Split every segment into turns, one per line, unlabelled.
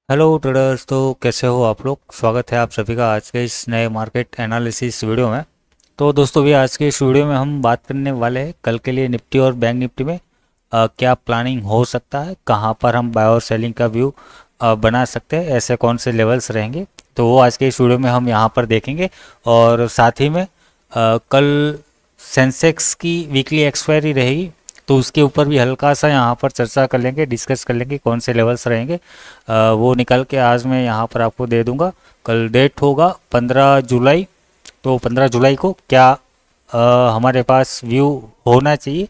Hello traders. तो कैसे हो आप लोग। स्वागत है आप सभी का आज के इस नए मार्केट एनालिसिस वीडियो में। तो दोस्तों भी आज के इस वीडियो में हम बात करने वाले हैं कल के लिए निफ्टी और बैंक निफ्टी में क्या प्लानिंग हो सकता है, कहां पर हम बाय और सेलिंग का व्यू बना सकते हैं, ऐसे कौन से लेवल्स रहेंगे। तो वो आज के इस वीडियो में हम यहां पर देखेंगे। और साथ ही में कल सेंसेक्स की वीकली एक्सपायरी रहेगी, तो उसके ऊपर भी हल्का सा यहाँ पर चर्चा कर लेंगे, डिस्कस कर लेंगे कौन से लेवल्स रहेंगे। वो निकल के आज मैं यहाँ पर आपको दे दूंगा। कल डेट होगा 15 जुलाई। तो 15 जुलाई को क्या हमारे पास व्यू होना चाहिए,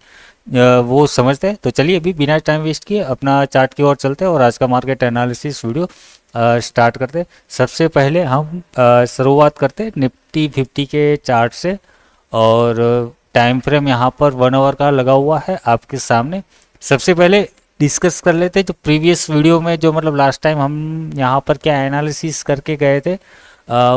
वो समझते हैं। तो चलिए अभी बिना टाइम वेस्ट किए अपना चार्ट की ओर चलते हैं और आज का मार्केट एनालिसिस वीडियो स्टार्ट करते हैं। सबसे पहले हम शुरुआत करते हैं निफ्टी 50 के चार्ट से। और टाइम फ्रेम यहाँ पर 1 आवर का लगा हुआ है आपके सामने। सबसे पहले डिस्कस कर लेते हैं जो प्रीवियस वीडियो में, जो मतलब लास्ट टाइम हम यहाँ पर क्या एनालिसिस करके गए थे,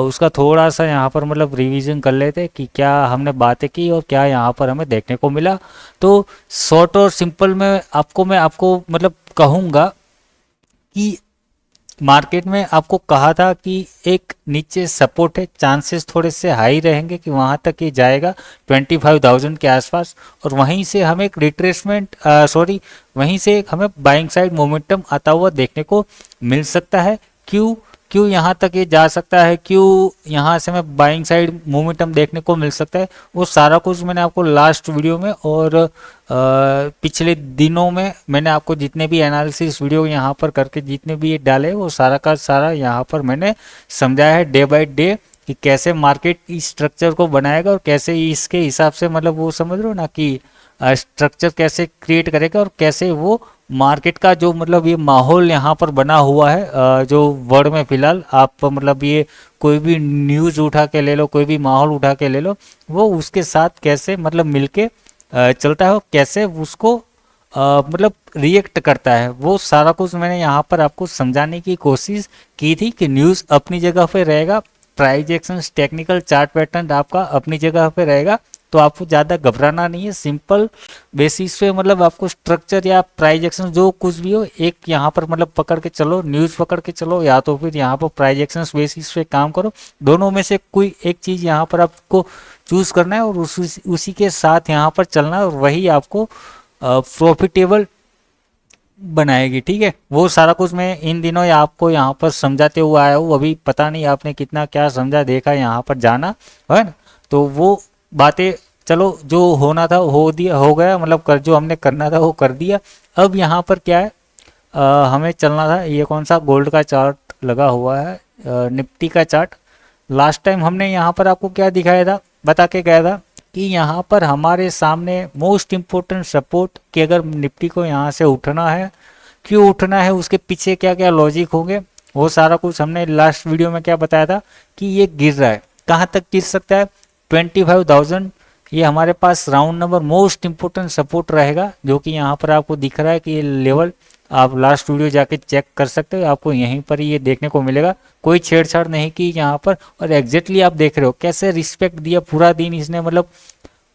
उसका थोड़ा सा यहाँ पर मतलब रिवीजन कर लेते हैं कि क्या हमने बातें की और क्या यहाँ पर हमें देखने को मिला। तो शॉर्ट और सिंपल में मैं आपको मतलब कहूँगा कि मार्केट में आपको कहा था कि एक नीचे सपोर्ट है, चांसेस थोड़े से हाई रहेंगे कि वहां तक ये जाएगा 25,000 के आसपास। और वहीं से हमें एक रिट्रेसमेंट वहीं से एक हमें बाइंग साइड मोमेंटम आता हुआ देखने को मिल सकता है। क्यों क्यों यहाँ तक ये जा सकता है, क्यों यहाँ से हमें बाइंग साइड मोमेंटम देखने को मिल सकता है, वो सारा कुछ मैंने आपको लास्ट वीडियो में और पिछले दिनों में मैंने आपको जितने भी एनालिसिस वीडियो यहाँ पर करके जितने भी ये डाले वो सारा का सारा यहाँ पर मैंने समझाया है डे बाय डे कि कैसे मार्केट इस स्ट्रक्चर को बनाएगा और कैसे इसके हिसाब से मतलब वो समझ रहे हो ना कि स्ट्रक्चर कैसे क्रिएट करेगा और कैसे वो मार्केट का जो मतलब ये माहौल यहाँ पर बना हुआ है, जो वर्ल्ड में फिलहाल आप मतलब ये कोई भी न्यूज़ उठा के ले लो, कोई भी माहौल उठा के ले लो, वो उसके साथ कैसे मतलब मिलके चलता है और कैसे उसको मतलब रिएक्ट करता है, वो सारा कुछ मैंने यहाँ पर आपको समझाने की कोशिश की थी कि न्यूज़ अपनी जगह पे रहेगा, price action technical chart pattern आपका अपनी जगह पे रहेगा। तो आपको ज़्यादा घबराना नहीं है, सिंपल बेसिस पे मतलब आपको स्ट्रक्चर या प्राइस एक्शन जो कुछ भी हो एक यहाँ पर मतलब पकड़ के चलो, न्यूज़ पकड़ के चलो या तो फिर यहाँ पर प्राइस एक्शन बेसिस पे काम करो। दोनों में से कोई एक चीज़ यहाँ पर आपको चूज करना है और उसी के साथ यहाँ पर चलना है और वही आपको प्रॉफिटेबल बनाएगी। ठीक है, वो सारा कुछ मैं इन दिनों आपको यहाँ पर समझाते हुए आया हूँ। अभी पता नहीं आपने कितना क्या समझा देखा यहाँ पर जाना है ना। तो वो बातें चलो जो होना था हो दिया, हो गया, मतलब कर जो हमने करना था वो कर दिया। अब यहाँ पर क्या है, हमें चलना था, ये कौन सा गोल्ड का चार्ट लगा हुआ है, निफ्टी का चार्ट। लास्ट टाइम हमने यहाँ पर आपको क्या दिखाया था, बता के गया था कि यहाँ पर हमारे सामने मोस्ट इम्पोर्टेंट सपोर्ट कि अगर निफ्टी को यहाँ से उठना है, क्यों उठना है, उसके पीछे क्या क्या लॉजिक होंगे, वो सारा कुछ हमने लास्ट वीडियो में क्या बताया था कि ये गिर रहा है, कहाँ तक गिर सकता है 25,000। ये हमारे पास round number most important support रहेगा, जो कि यहाँ पर आपको दिख रहा है कि ये लेवल आप लास्ट वीडियो जाके चेक कर सकते हो, आपको यहीं पर ये देखने को मिलेगा। कोई छेड़छाड़ नहीं की यहाँ पर और एग्जैक्टली आप देख रहे हो कैसे रिस्पेक्ट दिया पूरा दिन इसने, मतलब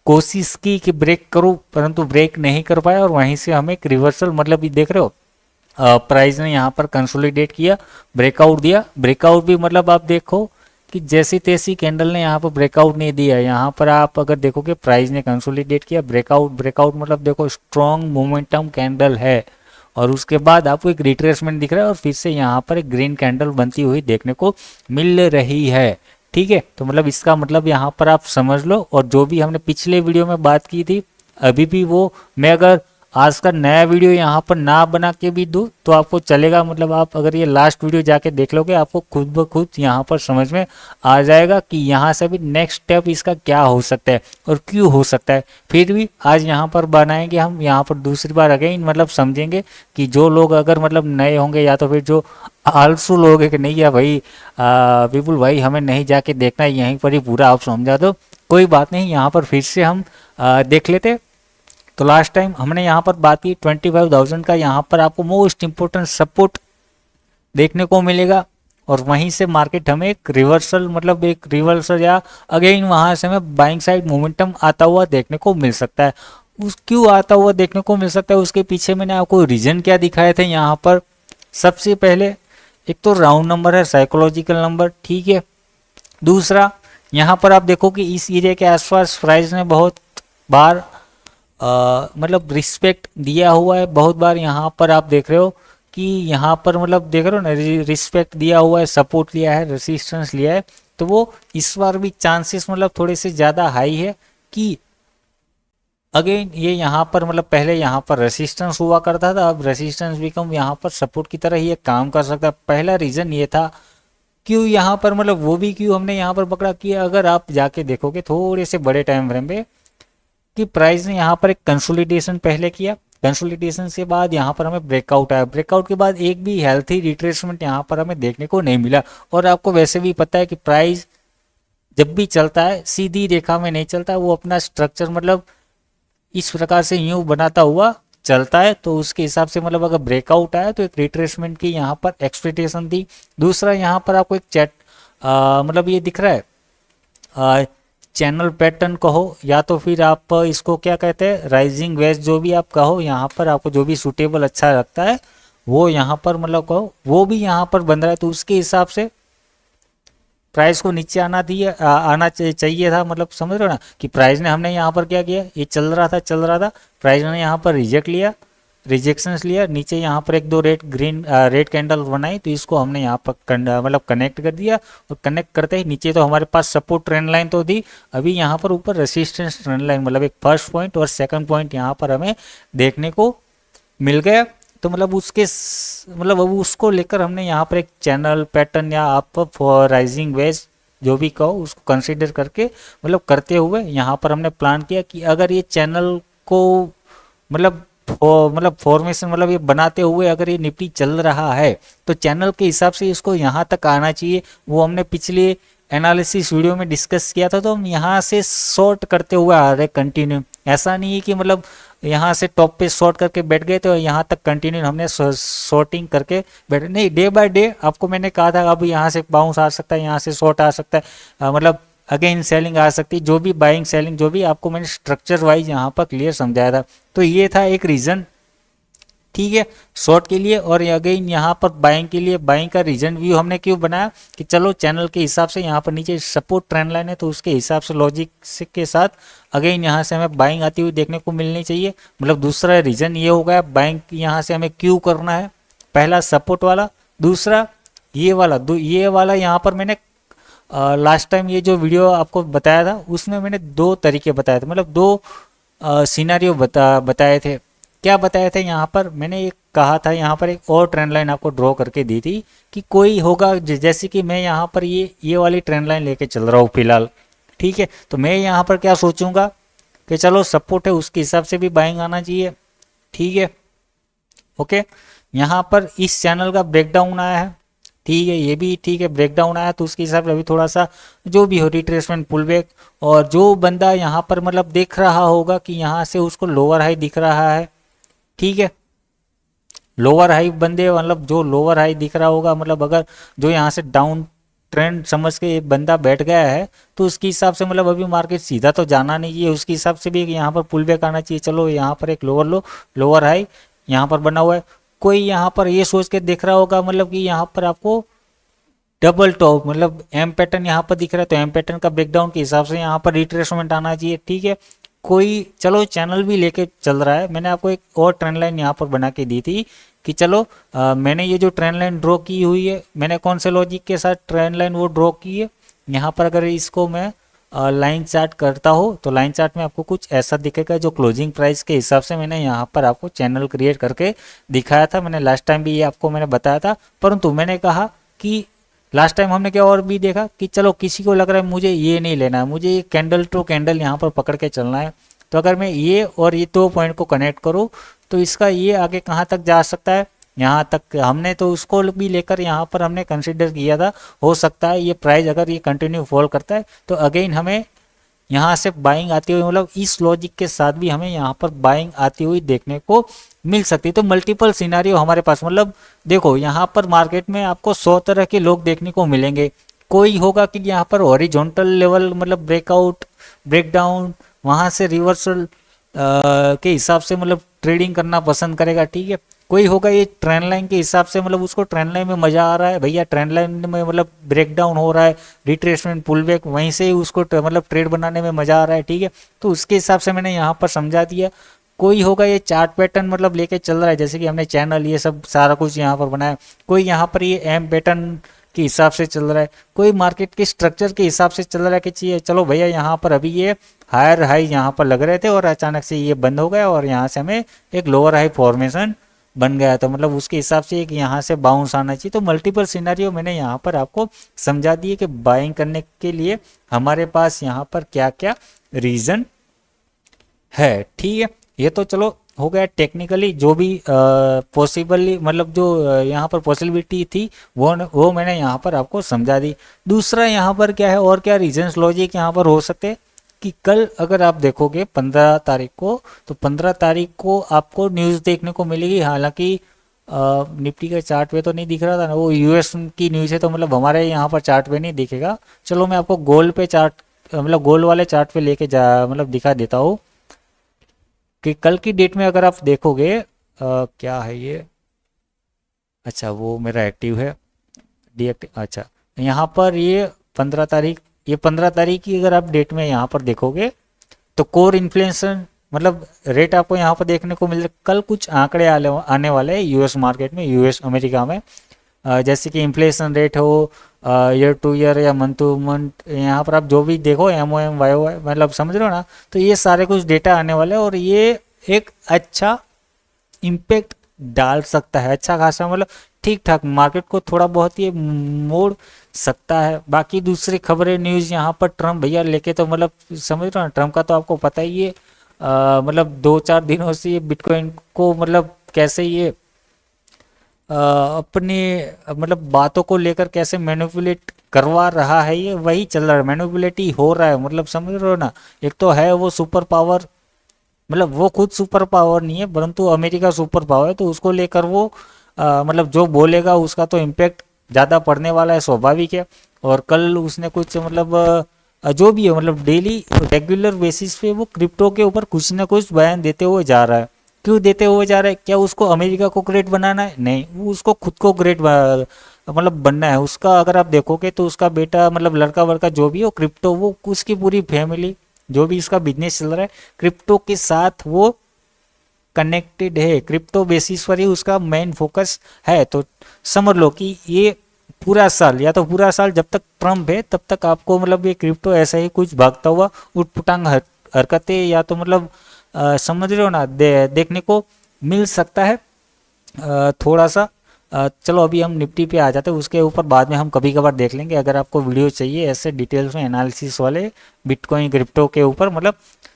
कोशिश की कि ब्रेक करो परंतु ब्रेक नहीं कर पाया और वहीं से हमें एक रिवर्सल मतलब ये देख रहे हो प्राइस ने यहाँ पर कंसोलिडेट किया, ब्रेकआउट दिया। ब्रेकआउट भी मतलब आप देखो कि जैसी तैसी कैंडल ने यहाँ पर ब्रेकआउट नहीं दिया, यहाँ पर आप अगर देखोगे प्राइस ने कंसोलिडेट किया, ब्रेकआउट ब्रेकआउट मतलब देखो स्ट्रॉन्ग मोमेंटम कैंडल है और उसके बाद आपको एक रिट्रेसमेंट दिख रहा है और फिर से यहाँ पर एक ग्रीन कैंडल बनती हुई देखने को मिल रही है। ठीक है, तो मतलब इसका मतलब यहाँ पर आप समझ लो। और जो भी हमने पिछले वीडियो में बात की थी अभी भी वो मैं अगर आज का नया वीडियो यहाँ पर ना बना के भी दूँ तो आपको चलेगा, मतलब आप अगर ये लास्ट वीडियो जाके देख लोगे आपको खुद ब खुद यहाँ पर समझ में आ जाएगा कि यहाँ से भी नेक्स्ट स्टेप इसका क्या हो सकता है और क्यों हो सकता है। फिर भी आज यहाँ पर बनाएंगे हम, यहाँ पर दूसरी बार अगेन मतलब समझेंगे कि जो लोग अगर मतलब नए होंगे या तो फिर जो आलसू लोग है कि नहीं या भाई विपुल भाई हमें नहीं जाके देखना है, यहीं पर ही पूरा आप समझा दो, कोई बात नहीं, यहाँ पर फिर से हम देख लेते। तो लास्ट टाइम हमने यहाँ पर बात की 25,000 का, यहाँ पर आपको मोस्ट इम्पोर्टेंट सपोर्ट देखने को मिलेगा और वहीं से मार्केट हमें एक रिवर्सल या अगेन वहां से हमें बाइंग साइड मोमेंटम आता हुआ देखने को मिल सकता है। उस क्यों आता हुआ देखने को मिल सकता है, उसके पीछे मैंने आपको रीजन क्या दिखाए थे यहाँ पर। सबसे पहले एक तो राउंड नंबर है, साइकोलॉजिकल नंबर, ठीक है। दूसरा यहाँ पर आप देखो कि इस एरिया के आसपास प्राइस ने बहुत बार मतलब रिस्पेक्ट दिया हुआ है, बहुत बार यहाँ पर आप देख रहे हो कि यहाँ पर मतलब देख रहे हो ना, रिस्पेक्ट दिया हुआ है, सपोर्ट लिया है, रेसिस्टेंस लिया है। तो वो इस बार भी चांसेस मतलब थोड़े से ज़्यादा हाई है कि अगेन ये यहाँ पर मतलब पहले यहाँ पर रेसिस्टेंस हुआ करता था, अब रेसिस्टेंस बिकम यहाँ पर सपोर्ट की तरह ये काम कर सकता है। पहला रीज़न ये था क्यों यहाँ पर मतलब वो भी क्यों हमने यहाँ पर पकड़ा कि अगर आप जाके देखोगे थोड़े से बड़े टाइम फ्रेम पे कि प्राइस ने यहाँ पर एक कंसोलिडेशन पहले किया, कंसोलिडेशन के बाद यहाँ पर हमें ब्रेकआउट आया, ब्रेकआउट के बाद एक भी हेल्थी रिट्रेसमेंट यहाँ पर हमें देखने को नहीं मिला। और आपको वैसे भी पता है कि प्राइस जब भी चलता है सीधी रेखा में नहीं चलता, वो अपना स्ट्रक्चर मतलब इस प्रकार से यूं बनाता हुआ चलता है। तो उसके हिसाब से मतलब अगर ब्रेकआउट आया तो एक रिट्रेसमेंट की यहाँ पर एक्सपेक्टेशन थी। दूसरा यहाँ पर आपको एक चैट मतलब ये दिख रहा है चैनल पैटर्न कहो या तो फिर आप इसको क्या कहते हैं राइजिंग वेज, जो भी आप कहो, यहाँ पर आपको जो भी सूटेबल अच्छा लगता है वो यहाँ पर मतलब कहो, वो भी यहाँ पर बन रहा है। तो उसके हिसाब से प्राइस को नीचे आना चाहिए था, मतलब समझ रहे हो ना कि प्राइस ने हमने यहाँ पर क्या किया, ये चल रहा था, प्राइस ने यहाँ पर रिजेक्ट लिया, रिजेक्शंस लिया, नीचे यहाँ पर एक दो रेड कैंडल बनाई, तो इसको हमने यहाँ पर मतलब कनेक्ट कर दिया। और कनेक्ट करते ही नीचे तो हमारे पास सपोर्ट ट्रेंड लाइन तो थी, अभी यहाँ पर ऊपर रेसिस्टेंस ट्रेंड लाइन मतलब एक फर्स्ट पॉइंट और सेकंड पॉइंट यहाँ पर हमें देखने को मिल गया। तो मतलब मतलब अब उसको लेकर हमने यहाँ पर एक चैनल पैटर्न या आप फॉर राइजिंग वेज जो भी कहो उसको कंसीडर करके मतलब करते हुए यहाँ पर हमने प्लान किया कि अगर ये चैनल को मतलब मतलब फॉर्मेशन मतलब ये बनाते हुए अगर ये निफ्टी चल रहा है तो चैनल के हिसाब से इसको यहाँ तक आना चाहिए। वो हमने पिछले एनालिसिस वीडियो में डिस्कस किया था। तो हम यहाँ से शॉर्ट करते हुए आ रहे कंटिन्यू, ऐसा नहीं है कि मतलब यहाँ से टॉप पे शॉर्ट करके बैठ गए तो यहाँ तक कंटिन्यू हमने शॉर्टिंग करके बैठ नहीं, डे बाय डे आपको मैंने कहा था अब यहाँ से बाउंस आ सकता है, यहाँ से शॉर्ट आ सकता है, मतलब अगेन सेलिंग आ सकती है, जो भी बाइंग सेलिंग जो भी आपको मैंने स्ट्रक्चर वाइज यहाँ पर क्लियर समझाया था। तो ये था एक रीज़न, ठीक है, शॉर्ट के लिए। और अगेन यहाँ पर बाइंग के लिए, बाइंग का रीजन व्यू हमने क्यों बनाया कि चलो चैनल के हिसाब से यहाँ पर नीचे सपोर्ट ट्रेंड लाइन है तो उसके हिसाब से लॉजिक के साथ अगेन यहाँ से हमें बाइंग आती हुई देखने को मिलनी चाहिए। मतलब दूसरा रीजन ये हो गया बाइंग यहाँ से हमें क्यों करना है, पहला सपोर्ट वाला, दूसरा ये वाला यहाँ पर मैंने लास्ट टाइम ये जो वीडियो आपको बताया था उसमें मैंने दो तरीके बताए थे, मतलब दो सिनारियो बताए थे। क्या बताए थे यहाँ पर मैंने एक कहा था, यहाँ पर एक और ट्रेंड लाइन आपको ड्रॉ करके दी थी कि कोई होगा जैसे कि मैं यहाँ पर ये वाली ट्रेंड लाइन लेके चल रहा हूँ फिलहाल, ठीक है। तो मैं यहाँ पर क्या सोचूंगा कि चलो सपोर्ट है उसके हिसाब से भी बाइंग आना चाहिए, ठीक है, ओके। यहाँ पर इस चैनल का ब्रेकडाउन आया है, ठीक है, ये भी ठीक है, ब्रेकडाउन आया तो उसके हिसाब से अभी थोड़ा सा जो भी हो रिट्रेसमेंट पुल बैक। और जो बंदा यहाँ पर मतलब देख रहा होगा कि यहाँ से उसको लोअर हाई दिख रहा है, ठीक है, लोअर हाई बंदे मतलब जो लोअर हाई दिख रहा होगा, मतलब अगर जो यहाँ से डाउन ट्रेंड समझ के एक बंदा बैठ गया है तो उसके हिसाब से मतलब अभी मार्केट सीधा तो जाना नहीं चाहिए, उसके हिसाब से भी यहाँ पर पुल बैक आना चाहिए। चलो यहाँ पर एक लोअर हाई यहाँ पर बना हुआ है, कोई यहाँ पर ये सोच के देख रहा होगा मतलब कि यहाँ पर आपको डबल टॉप मतलब एम पैटर्न यहाँ पर दिख रहा है तो एम पैटर्न का ब्रेकडाउन के हिसाब से यहाँ पर रिट्रेसमेंट आना चाहिए, ठीक है। कोई चलो चैनल भी लेके चल रहा है, मैंने आपको एक और ट्रेंड लाइन यहाँ पर बना के दी थी कि चलो मैंने ये जो ट्रेंड लाइन ड्रॉ की हुई है, मैंने कौन से लॉजिक के साथ ट्रेंड लाइन वो ड्रॉ की है, यहाँ पर अगर इसको मैं लाइन चार्ट करता हो तो लाइन चार्ट में आपको कुछ ऐसा दिखेगा जो क्लोजिंग प्राइस के हिसाब से मैंने यहाँ पर आपको चैनल क्रिएट करके दिखाया था। मैंने लास्ट टाइम भी ये आपको मैंने बताया था, परंतु मैंने कहा कि लास्ट टाइम हमने क्या और भी देखा कि चलो किसी को लग रहा है मुझे ये नहीं लेना है, मुझे ये कैंडल टू कैंडल यहाँ पर पकड़ के चलना है, तो अगर मैं ये और ये दो पॉइंट को कनेक्ट करूँ तो इसका ये आगे कहाँ तक जा सकता है, यहाँ तक हमने तो उसको भी लेकर यहाँ पर हमने कंसिडर किया था। हो सकता है ये प्राइस अगर ये कंटिन्यू फॉल करता है तो अगेन हमें यहाँ से बाइंग आती हुई मतलब इस लॉजिक के साथ भी हमें यहाँ पर बाइंग आती हुई देखने को मिल सकती है। तो मल्टीपल सिनारियो हमारे पास, मतलब देखो यहाँ पर मार्केट में आपको 100 तरह के लोग देखने को मिलेंगे। कोई होगा कि यहाँ पर हॉरिजॉन्टल लेवल मतलब ब्रेकआउट ब्रेकडाउन वहाँ से रिवर्सल के हिसाब से मतलब ट्रेडिंग करना पसंद करेगा, ठीक है। कोई होगा ये ट्रेंड लाइन के हिसाब से, मतलब उसको ट्रेंड लाइन में मजा आ रहा है भैया, ट्रेंड लाइन में मतलब ब्रेक डाउन हो रहा है, रिट्रेसमेंट पुल बैक, वहीं से ही उसको मतलब ट्रेड बनाने में मजा आ रहा है, ठीक है। तो उसके हिसाब से मैंने यहाँ पर समझा दिया। कोई होगा ये चार्ट पैटर्न मतलब लेके चल रहा है, जैसे कि हमने चैनल ये सब सारा कुछ यहाँ पर बनाया। कोई यहाँ पर ये एम पैटर्न के हिसाब से चल रहा है, कोई मार्केट के स्ट्रक्चर के हिसाब से चल रहा है कि चाहिए चलो भैया यहाँ पर अभी ये हायर हाई यहाँ पर लग रहे थे और अचानक से ये बंद हो गया और यहाँ से हमें एक लोअर हाई फॉर्मेशन बन गया, तो मतलब उसके हिसाब से एक यहाँ से बाउंस आना चाहिए। तो मल्टीपल सिनेरियो मैंने यहाँ पर आपको समझा दिए कि बाइंग करने के लिए हमारे पास यहाँ पर क्या क्या रीजन है, ठीक है। ये तो चलो हो गया टेक्निकली जो भी पॉसिबली मतलब जो यहाँ पर पॉसिबिलिटी थी वो मैंने यहाँ पर आपको समझा दी। दूसरा यहाँ पर क्या है और क्या रीजंस लॉजिक यहाँ पर हो सकते हैं कि कल अगर आप देखोगे 15 तारीख को, तो 15 तारीख को आपको न्यूज़ देखने को मिलेगी। हालांकि निफ्टी का चार्ट पे तो नहीं दिख रहा था ना, वो यूएस की न्यूज़ है तो मतलब हमारे यहाँ पर चार्ट पे नहीं दिखेगा। चलो मैं आपको गोल्ड पे चार्ट मतलब गोल्ड वाले चार्ट पे लेके जा मतलब दिखा देता हूँ कि कल की डेट में अगर आप देखोगे क्या है ये, अच्छा वो मेरा एक्टिव है, डीएक्टिव, अच्छा यहाँ पर ये 15 तारीख, ये 15 तारीख की अगर आप डेट में यहाँ पर देखोगे तो कोर इन्फ्लेशन मतलब रेट आपको यहाँ पर देखने को मिल रहा है। कल कुछ आंकड़े आने वाले हैं यूएस मार्केट में, यूएस अमेरिका में, जैसे कि इन्फ्लेशन रेट हो ईयर टू ईयर या मंथ टू मंथ, यहाँ पर आप जो भी देखो एमओएम वाईओ मतलब समझ रहे हो ना। तो ये सारे कुछ डेटा आने वाले हैं और ये एक अच्छा इम्पेक्ट डाल सकता है, अच्छा खासा मतलब ठीक ठाक मार्केट को थोड़ा बहुत ये मोड़ सकता है। बाकी दूसरी खबरें न्यूज़ यहाँ पर ट्रम्प भैया लेके तो मतलब समझ रहे हो ना, ट्रम्प का तो आपको पता ही है मतलब 2-4 दिनों से ये बिटकॉइन को मतलब कैसे ये अपनी मतलब बातों को लेकर कैसे मैनिपुलेट करवा रहा है, ये वही चल रहा है, मैनिपुलेट ही हो रहा है, मतलब समझ रहे हो ना। एक तो है वो सुपर पावर, मतलब वो खुद सुपर पावर नहीं है परंतु अमेरिका सुपर पावर है, तो उसको लेकर वो मतलब जो बोलेगा उसका तो इम्पेक्ट ज़्यादा पड़ने वाला है, स्वाभाविक है। और कल उसने कुछ मतलब जो भी है मतलब डेली रेगुलर बेसिस पे वो क्रिप्टो के ऊपर कुछ ना कुछ बयान देते हुए जा रहा है। क्यों देते हुए जा रहा है? क्या उसको अमेरिका को ग्रेट बनाना है? नहीं, वो उसको खुद को ग्रेट मतलब बनना है। उसका अगर आप देखोगे तो उसका बेटा मतलब लड़का वड़का जो भी हो क्रिप्टो, वो उसकी पूरी फैमिली जो भी इसका बिजनेस चल रहा है क्रिप्टो के साथ वो कनेक्टेड है, क्रिप्टो बेसिस पर ही उसका मेन फोकस है। तो समझ लो कि ये पूरा साल या तो पूरा साल जब तक ट्रम्प है तब तक आपको मतलब ये क्रिप्टो ऐसा ही कुछ भागता हुआ उठपुटांग हरकतें या तो मतलब समझ रहे हो ना देखने को मिल सकता है थोड़ा सा। चलो अभी हम निफ्टी पे आ जाते हैं, उसके ऊपर बाद में हम कभी कभार देख लेंगे। अगर आपको वीडियो चाहिए ऐसे डिटेल्स में एनालिसिस वाले बिटकॉइन क्रिप्टो के ऊपर मतलब,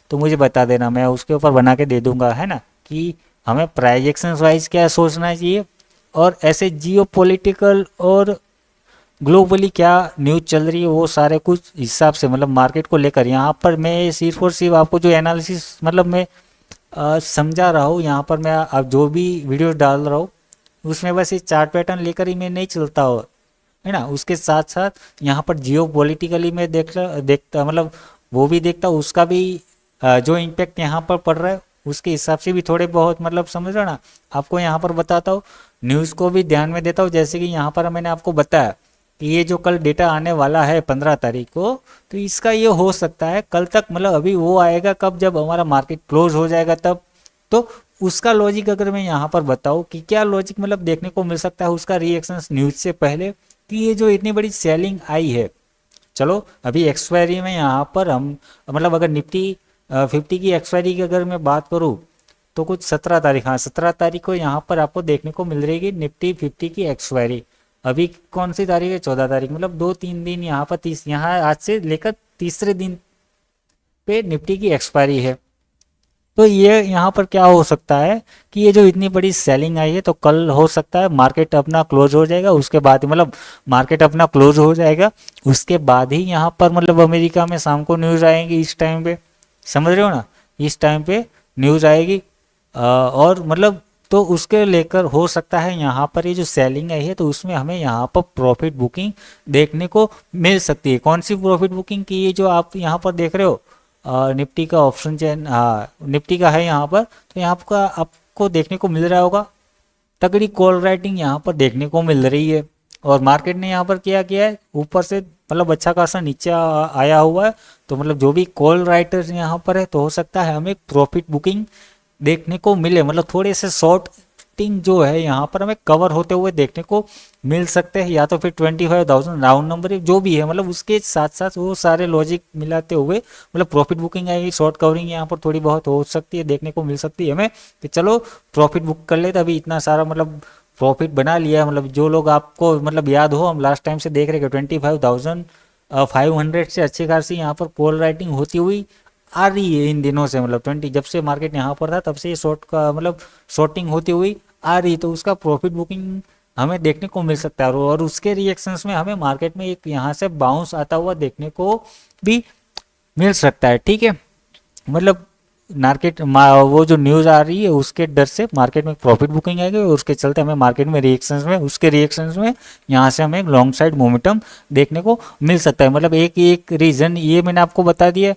तो मुझे बता देना, मैं उसके ऊपर बना के दे दूंगा, है ना। कि हमें प्राइजेक्शंस वाइज क्या सोचना चाहिए और ऐसे जियो पॉलिटिकल और ग्लोबली क्या न्यूज़ चल रही है वो सारे कुछ हिसाब से मतलब मार्केट को लेकर यहाँ पर मैं सिर्फ और सिर्फ आपको जो एनालिसिस मतलब मैं समझा रहा हूँ। यहाँ पर मैं अब जो भी वीडियो डाल रहा हूँ उसमें बस ये चार्ट पैटर्न लेकर ही मैं नहीं चलता हो, है ना। उसके साथ साथ यहाँ पर जियो पॉलिटिकली मैं देखता मतलब वो भी देखता हूँ, उसका भी जो इम्पेक्ट यहाँ पर पड़ रहा है उसके हिसाब से भी थोड़े बहुत मतलब समझ रहे हो ना आपको यहाँ पर बताता हूँ। न्यूज़ को भी ध्यान में देता हूँ, जैसे कि यहाँ पर मैंने आपको बताया कि ये जो कल डेटा आने वाला है 15 तारीख को, तो इसका ये हो सकता है कल तक मतलब अभी वो आएगा कब, जब हमारा मार्केट क्लोज हो जाएगा तब। तो उसका लॉजिक अगर मैं यहाँ पर बताऊँ कि क्या लॉजिक मतलब देखने को मिल सकता है उसका रिएक्शन न्यूज से पहले, कि ये जो इतनी बड़ी सेलिंग आई है, चलो अभी एक्सपायरी में यहाँ पर हम मतलब अगर निफ्टी 50 की एक्सपायरी की अगर मैं बात करूँ तो कुछ 17 तारीख, हाँ 17 तारीख को यहाँ पर आपको देखने को मिल रही है निफ्टी 50 की एक्सपायरी। अभी कौन सी तारीख है? 14 तारीख, मतलब 2-3 दिन यहाँ पर यहाँ आज से लेकर तीसरे दिन पे निफ्टी की एक्सपायरी है। तो ये यहाँ पर क्या हो सकता है कि ये जो इतनी बड़ी सेलिंग आई है तो कल हो सकता है मार्केट अपना क्लोज हो जाएगा, उसके बाद मतलब मार्केट अपना क्लोज हो जाएगा उसके बाद ही यहाँ पर मतलब अमेरिका में शाम को न्यूज़ आएंगी इस टाइम पे, समझ रहे हो ना, इस टाइम पे न्यूज़ आएगी और मतलब तो उसके लेकर हो सकता है यहाँ पर ये जो सेलिंग आई है तो उसमें हमें यहाँ पर प्रॉफिट बुकिंग देखने को मिल सकती है। कौन सी प्रॉफिट बुकिंग की? ये जो आप यहाँ पर देख रहे हो निफ्टी का ऑप्शन चेन, हाँ निफ्टी का है यहाँ पर, तो यहाँ का आपको देखने को मिल रहा होगा तगड़ी कॉल राइटिंग यहाँ पर देखने को मिल रही है। और मार्केट ने यहाँ पर क्या किया है, ऊपर से मतलब अच्छा खासा नीचे आया हुआ है। तो मतलब जो भी कॉल राइटर्स यहाँ पर है, तो हो सकता है हमें प्रॉफिट बुकिंग देखने को मिले, मतलब थोड़े से शॉर्टिंग जो है यहाँ पर हमें कवर होते हुए देखने को मिल सकते हैं, या तो फिर 25,000 राउंड नंबर जो भी है, मतलब उसके साथ साथ वो सारे लॉजिक मिलाते हुए मतलब प्रॉफिट बुकिंग आएगी, शॉर्ट कवरिंग यहाँ पर थोड़ी बहुत हो सकती है, देखने को मिल सकती है हमें कि चलो प्रॉफिट बुक कर ले। तो अभी इतना सारा मतलब प्रॉफिट बना लिया है, मतलब जो लोग आपको मतलब याद हो, हम लास्ट टाइम से देख रहे हैं 25,500 से अच्छी खासी यहाँ पर कॉल राइटिंग होती हुई आ रही है इन दिनों से, मतलब 20 जब से मार्केट यहाँ पर था तब से ये शॉर्ट का मतलब शॉर्टिंग होती हुई आ रही, तो उसका प्रॉफिट बुकिंग हमें देखने को मिल सकता है। और उसके रिएक्शंस में हमें मार्केट में एक यहाँ से बाउंस आता हुआ देखने को भी मिल सकता है। ठीक है, मतलब मार्केट वो जो न्यूज़ आ रही है उसके डर से मार्केट में प्रॉफिट बुकिंग आएगी, और उसके चलते हमें मार्केट में रिएक्शंस में उसके रिएक्शंस में यहाँ से हमें लॉन्ग साइड मोमेंटम देखने को मिल सकता है। मतलब एक एक रीज़न ये मैंने आपको बता दिया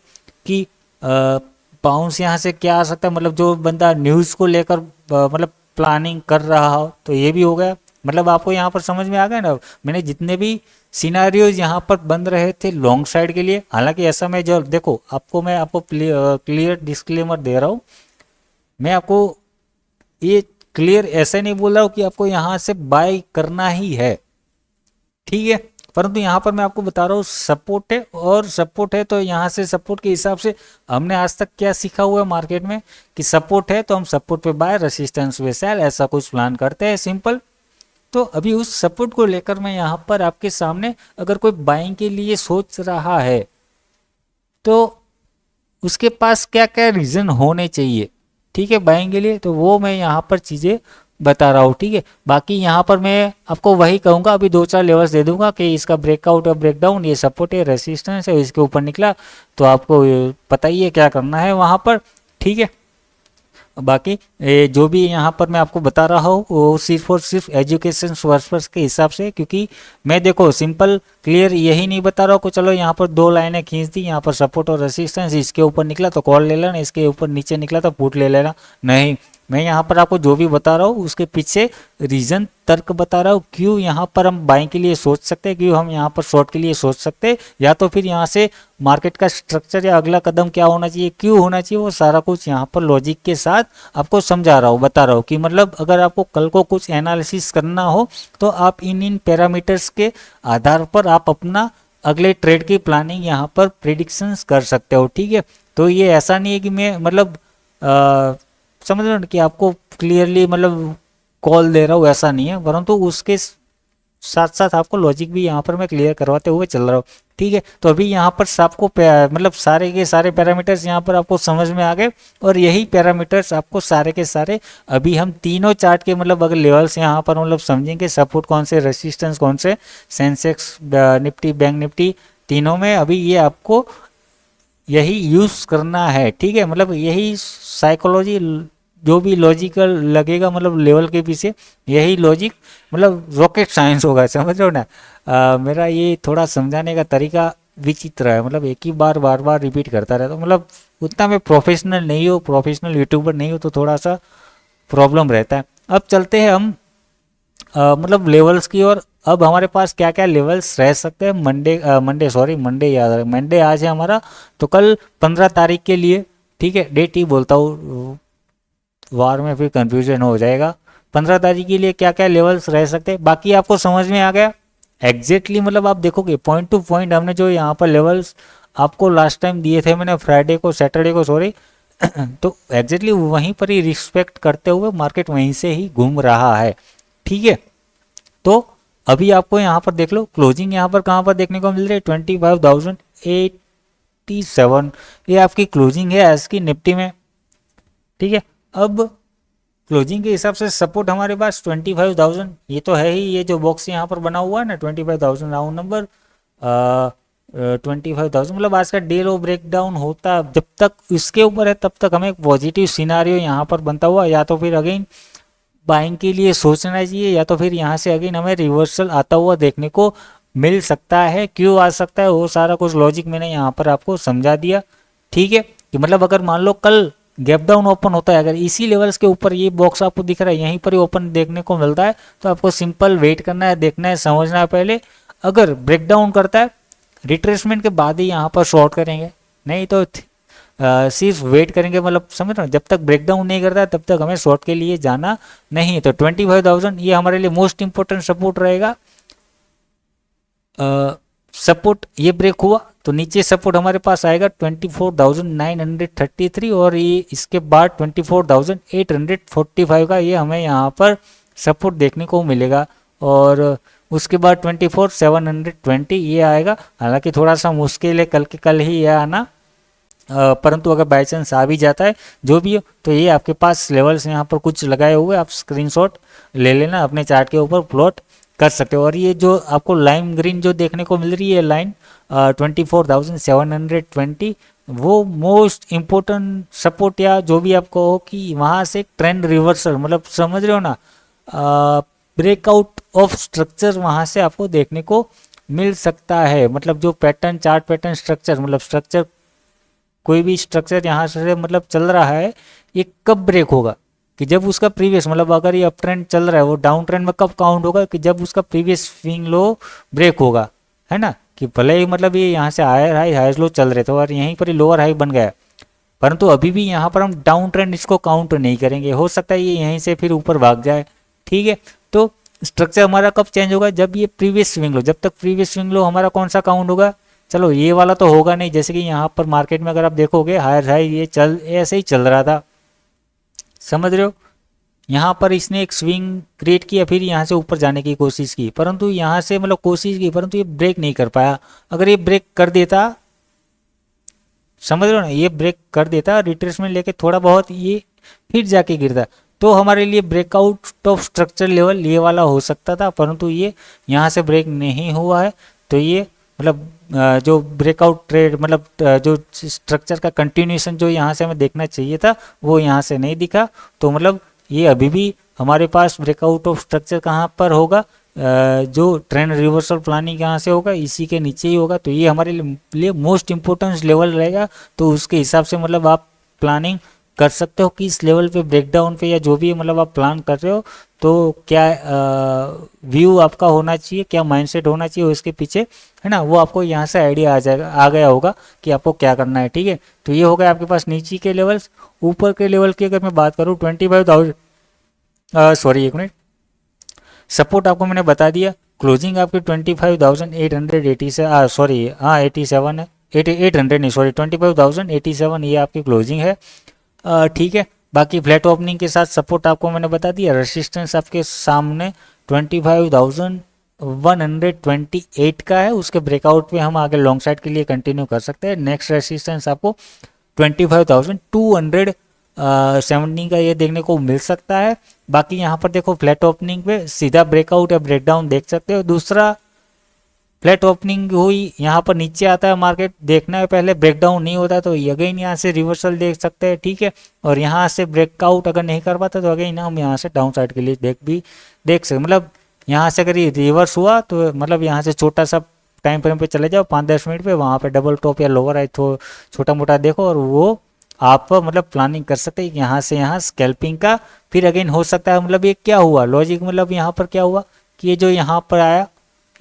कि बाउंस यहाँ से क्या आ सकता है, मतलब जो बंदा न्यूज़ को लेकर मतलब प्लानिंग कर रहा हो तो ये भी हो गया। मतलब आपको यहाँ पर समझ में आ गया ना, मैंने जितने भी सिनारियोज यहाँ पर बन रहे थे लॉन्ग साइड के लिए, हालांकि ऐसा मैं जो देखो आपको मैं आपको क्लियर डिस्क्लेमर दे रहा हूँ, मैं आपको ये क्लियर ऐसे नहीं बोल रहा हूँ कि आपको यहाँ से बाय करना ही है, ठीक है, परंतु यहाँ पर मैं आपको बता रहा हूँ सपोर्ट है, और सपोर्ट है तो यहाँ से सपोर्ट के हिसाब से हमने आज तक क्या सीखा हुआ है मार्केट में कि सपोर्ट है तो हम सपोर्ट पे बाय, रेसिस्टेंस पे सेल, ऐसा कुछ प्लान करते हैं सिंपल। तो अभी उस सपोर्ट को लेकर मैं यहाँ पर आपके सामने, अगर कोई बाइंग के लिए सोच रहा है तो उसके पास क्या क्या रीज़न होने चाहिए, ठीक है, बाइंग के लिए, तो वो मैं यहाँ पर चीज़ें बता रहा हूँ। ठीक है, बाकी यहाँ पर मैं आपको वही कहूँगा, अभी 2-4 लेवल्स दे दूंगा कि इसका ब्रेकआउट और ब्रेकडाउन, ये सपोर्ट है, रेसिस्टेंस है, इसके ऊपर निकला तो आपको पता ही है क्या करना है वहाँ पर। ठीक है, बाकी जो भी यहाँ पर मैं आपको बता रहा हूँ वो सिर्फ और सिर्फ एजुकेशन पर्पस के हिसाब से, क्योंकि मैं देखो सिंपल क्लियर यही नहीं बता रहा हूँ कि चलो यहाँ पर 2 लाइनें खींच दी, यहाँ पर सपोर्ट और रेसिस्टेंस, इसके ऊपर निकला तो कॉल ले लेना, इसके ऊपर नीचे निकला तो पुट ले लेना, नहीं, मैं यहाँ पर आपको जो भी बता रहा हूँ उसके पीछे रीज़न तर्क बता रहा हूँ, क्यों यहाँ पर हम बाइंग के लिए सोच सकते हैं, क्यों हम यहाँ पर शॉर्ट के लिए सोच सकते हैं, या तो फिर यहाँ से मार्केट का स्ट्रक्चर या अगला कदम क्या होना चाहिए, क्यों होना चाहिए, वो सारा कुछ यहाँ पर लॉजिक के साथ आपको समझा रहा हूँ, बता रहा हूँ कि मतलब अगर आपको कल को कुछ एनालिसिस करना हो तो आप इन पैरामीटर्स के आधार पर आप अपना अगले ट्रेड की प्लानिंग यहाँ पर प्रिडिक्शंस कर सकते हो। ठीक है, तो ये ऐसा नहीं है कि मैं मतलब समझ रहे हो कि आपको क्लियरली मतलब कॉल दे रहा हूँ, ऐसा नहीं है, परंतु उसके साथ साथ आपको लॉजिक भी यहाँ पर मैं क्लियर करवाते हुए चल रहा हूँ। ठीक है, तो अभी यहाँ पर आपको मतलब सारे के सारे पैरामीटर्स यहाँ पर आपको समझ में आ गए, और यही पैरामीटर्स आपको सारे के सारे अभी हम तीनों चार्ट के मतलब अगर लेवल्स यहाँ पर मतलब समझेंगे, सपोर्ट कौन से, रेसिस्टेंस कौन से, सेंसेक्स, निफ्टी, बैंक निफ्टी, तीनों में अभी ये आपको यही यूज़ करना है। ठीक है, मतलब यही साइकोलॉजी जो भी लॉजिकल लगेगा मतलब लेवल के पीछे, यही लॉजिक मतलब रॉकेट साइंस होगा, समझ लो ना। मेरा ये थोड़ा समझाने का तरीका विचित्र है, मतलब एक ही बार बार बार रिपीट करता रहता हूँ, मतलब उतना मैं प्रोफेशनल नहीं हूँ, प्रोफेशनल यूट्यूबर नहीं हूँ, तो थोड़ा सा प्रॉब्लम रहता है। अब चलते हैं हम मतलब लेवल्स की, और अब हमारे पास क्या क्या लेवल्स रह सकते हैं मंडे याद रहे, मंडे आज है हमारा, तो कल 15 तारीख के लिए, ठीक है, डेट ही बोलता हूँ, वार में फिर कंफ्यूजन हो जाएगा, 15 तारीख के लिए क्या क्या लेवल्स रह सकते हैं, बाकी आपको समझ में आ गया एग्जैक्टली, मतलब आप देखोगे पॉइंट टू पॉइंट हमने जो यहाँ पर लेवल्स आपको लास्ट टाइम दिए थे, मैंने फ्राइडे को, सैटरडे को, सॉरी तो एग्जैक्टली वहीं पर ही रिस्पेक्ट करते हुए मार्केट वहीं से ही घूम रहा है। ठीक है, तो अभी आपको यहाँ पर देख लो क्लोजिंग यहाँ पर कहाँ पर देखने को मिल रही है, 25,087, ये आपकी क्लोजिंग है आज की निफ्टी में। ठीक है, अब क्लोजिंग के हिसाब से सपोर्ट हमारे पास 25,000, ये तो है ही, ये जो बॉक्स यहाँ पर बना हुआ है ना 25,000 राउंड नंबर, 25,000 मतलब आज का डे लो ब्रेकडाउन होता जब तक इसके ऊपर है तब तक हमें एक पॉजिटिव सिनारियो यहाँ पर बनता हुआ, या तो फिर अगेन बाइंग के लिए सोचना चाहिए, या तो फिर यहाँ से अगेन हमें रिवर्सल आता हुआ देखने को मिल सकता है। क्यों आ सकता है वो सारा कुछ लॉजिक मैंने यहाँ पर आपको समझा दिया। ठीक है, कि मतलब अगर मान लो कल गैप डाउन ओपन होता है, अगर इसी लेवल्स के ऊपर ये बॉक्स आपको दिख रहा है यहीं पर ही ओपन देखने को मिलता है, तो आपको सिंपल वेट करना है, देखना है, समझना है पहले। अगर ब्रेक डाउन करता है रिट्रेसमेंट के बाद ही यहाँ पर शॉर्ट करेंगे, नहीं तो सिर्फ वेट करेंगे, मतलब समझ रहे हो, जब तक ब्रेक डाउन नहीं करता है तब तक हमें शॉर्ट के लिए जाना नहीं है। तो 25,000 ये हमारे लिए मोस्ट इंपॉर्टेंट सपोर्ट रहेगा। सपोर्ट ये ब्रेक हुआ तो नीचे सपोर्ट हमारे पास आएगा 24,933 और ये इसके बाद 24,845 का ये हमें यहाँ पर सपोर्ट देखने को मिलेगा, और उसके बाद 24,720 ये आएगा। हालांकि थोड़ा सा मुश्किल है कल के कल ही ये आना, परंतु अगर बाई चांस आ भी जाता है जो भी हो, तो ये आपके पास लेवल्स यहाँ पर कुछ लगाए हुए, आप स्क्रीनशॉट ले लेना, अपने चार्ट के ऊपर प्लॉट कर सकते हो। और ये जो आपको लाइम ग्रीन जो देखने को मिल रही है लाइन 24,720, वो मोस्ट इम्पोर्टेंट सपोर्ट या जो भी आपको हो कि वहाँ से ट्रेंड रिवर्सल, मतलब समझ रहे हो ना, ब्रेकआउट ऑफ स्ट्रक्चर वहाँ से आपको देखने को मिल सकता है। मतलब जो पैटर्न, चार्ट पैटर्न स्ट्रक्चर, मतलब स्ट्रक्चर, कोई भी स्ट्रक्चर यहाँ से मतलब चल रहा है, ये कब ब्रेक होगा कि जब उसका प्रीवियस, मतलब अगर ये अप ट्रेंड चल रहा है वो डाउन ट्रेंड में कब काउंट होगा कि जब उसका प्रीवियस स्विंग लो ब्रेक होगा, है ना। कि भले ही मतलब ये यहाँ से हायर हाई हायर लो चल रहे थे और यहीं पर ही लोअर हाई बन गया, परंतु अभी भी यहाँ पर हम डाउन ट्रेंड इसको काउंट नहीं करेंगे, हो सकता है ये यहीं से फिर ऊपर भाग जाए, ठीक है। तो स्ट्रक्चर हमारा कब चेंज होगा, जब ये प्रीवियस स्विंग लो, जब तक प्रीवियस स्विंग लो हमारा कौन सा काउंट होगा, चलो ये वाला तो होगा नहीं, जैसे कि यहाँ पर मार्केट में अगर आप देखोगे हायर हाई ये ऐसे ही चल रहा था, समझ रहे हो। यहाँ पर इसने एक स्विंग क्रिएट किया, फिर यहाँ से ऊपर जाने की कोशिश की, परंतु यहाँ से मतलब कोशिश की, परंतु ये ब्रेक नहीं कर पाया। अगर ये ब्रेक कर देता, समझ रहे हो ना, ये ब्रेक कर देता रिट्रेसमेंट लेके थोड़ा बहुत, ये फिर जाके गिरता, तो हमारे लिए ब्रेकआउट ऑफ स्ट्रक्चर लेवल ये वाला हो सकता था, परंतु ये यहाँ से ब्रेक नहीं हुआ है। तो ये मतलब जो ब्रेकआउट ट्रेड, मतलब जो स्ट्रक्चर का कंटिन्यूएशन जो यहाँ से हमें देखना चाहिए था वो यहाँ से नहीं दिखा। तो मतलब ये अभी भी हमारे पास ब्रेकआउट ऑफ स्ट्रक्चर कहाँ पर होगा, जो ट्रेंड रिवर्सल प्लानिंग यहाँ से होगा इसी के नीचे ही होगा। तो ये हमारे लिए मोस्ट इम्पोर्टेंस लेवल रहेगा, तो उसके हिसाब से मतलब आप प्लानिंग कर सकते हो कि इस लेवल पे ब्रेकडाउन पे या जो भी मतलब आप प्लान कर रहे हो तो क्या व्यू आपका होना चाहिए, क्या माइंडसेट होना चाहिए उसके पीछे, है ना, वो आपको यहाँ से आइडिया आ जाएगा, आ गया होगा कि आपको क्या करना है, ठीक है। तो ये हो गया आपके पास नीचे के लेवल्स। ऊपर के लेवल की अगर मैं बात करूँ 25,000, सॉरी एक मिनट, सपोर्ट आपको मैंने बता दिया, क्लोजिंग आपकी 25,880 से, सॉरी हाँ 87 है, 800 नहीं सॉरी 25,087 ये आपकी क्लोजिंग है, ठीक है। बाकी फ्लैट ओपनिंग के साथ सपोर्ट आपको मैंने बता दिया, रेसिस्टेंस आपके सामने 25,128 का है, उसके ब्रेकआउट पे हम आगे लॉन्ग साइड के लिए कंटिन्यू कर सकते हैं। नेक्स्ट रेसिस्टेंस आपको 25,270 का ये देखने को मिल सकता है। बाकी यहाँ पर देखो फ्लैट ओपनिंग पे सीधा ब्रेकआउट या ब्रेकडाउन देख सकते हो। दूसरा फ्लैट ओपनिंग हुई, यहाँ पर नीचे आता है मार्केट, देखना है पहले ब्रेकडाउन नहीं होता तो अगेन यहाँ से रिवर्सल देख सकते हैं, ठीक है। और यहाँ से ब्रेकआउट अगर नहीं कर पाता तो अगेन हम यहाँ से डाउन साइड के लिए देख सकते, मतलब यहाँ से अगर ये रिवर्स हुआ तो मतलब यहाँ से छोटा सा टाइम फ्रेम पे चले जाओ 5-10 मिनट पे, वहाँ पे डबल टॉप या लोअर आई तो छोटा मोटा देखो, और वो आप मतलब प्लानिंग कर सकते हैं यहाँ से यहाँ स्कैल्पिंग का। फिर अगेन हो सकता है, मतलब ये क्या हुआ लॉजिक, मतलब यहाँ पर क्या हुआ कि ये जो यहाँ पर आया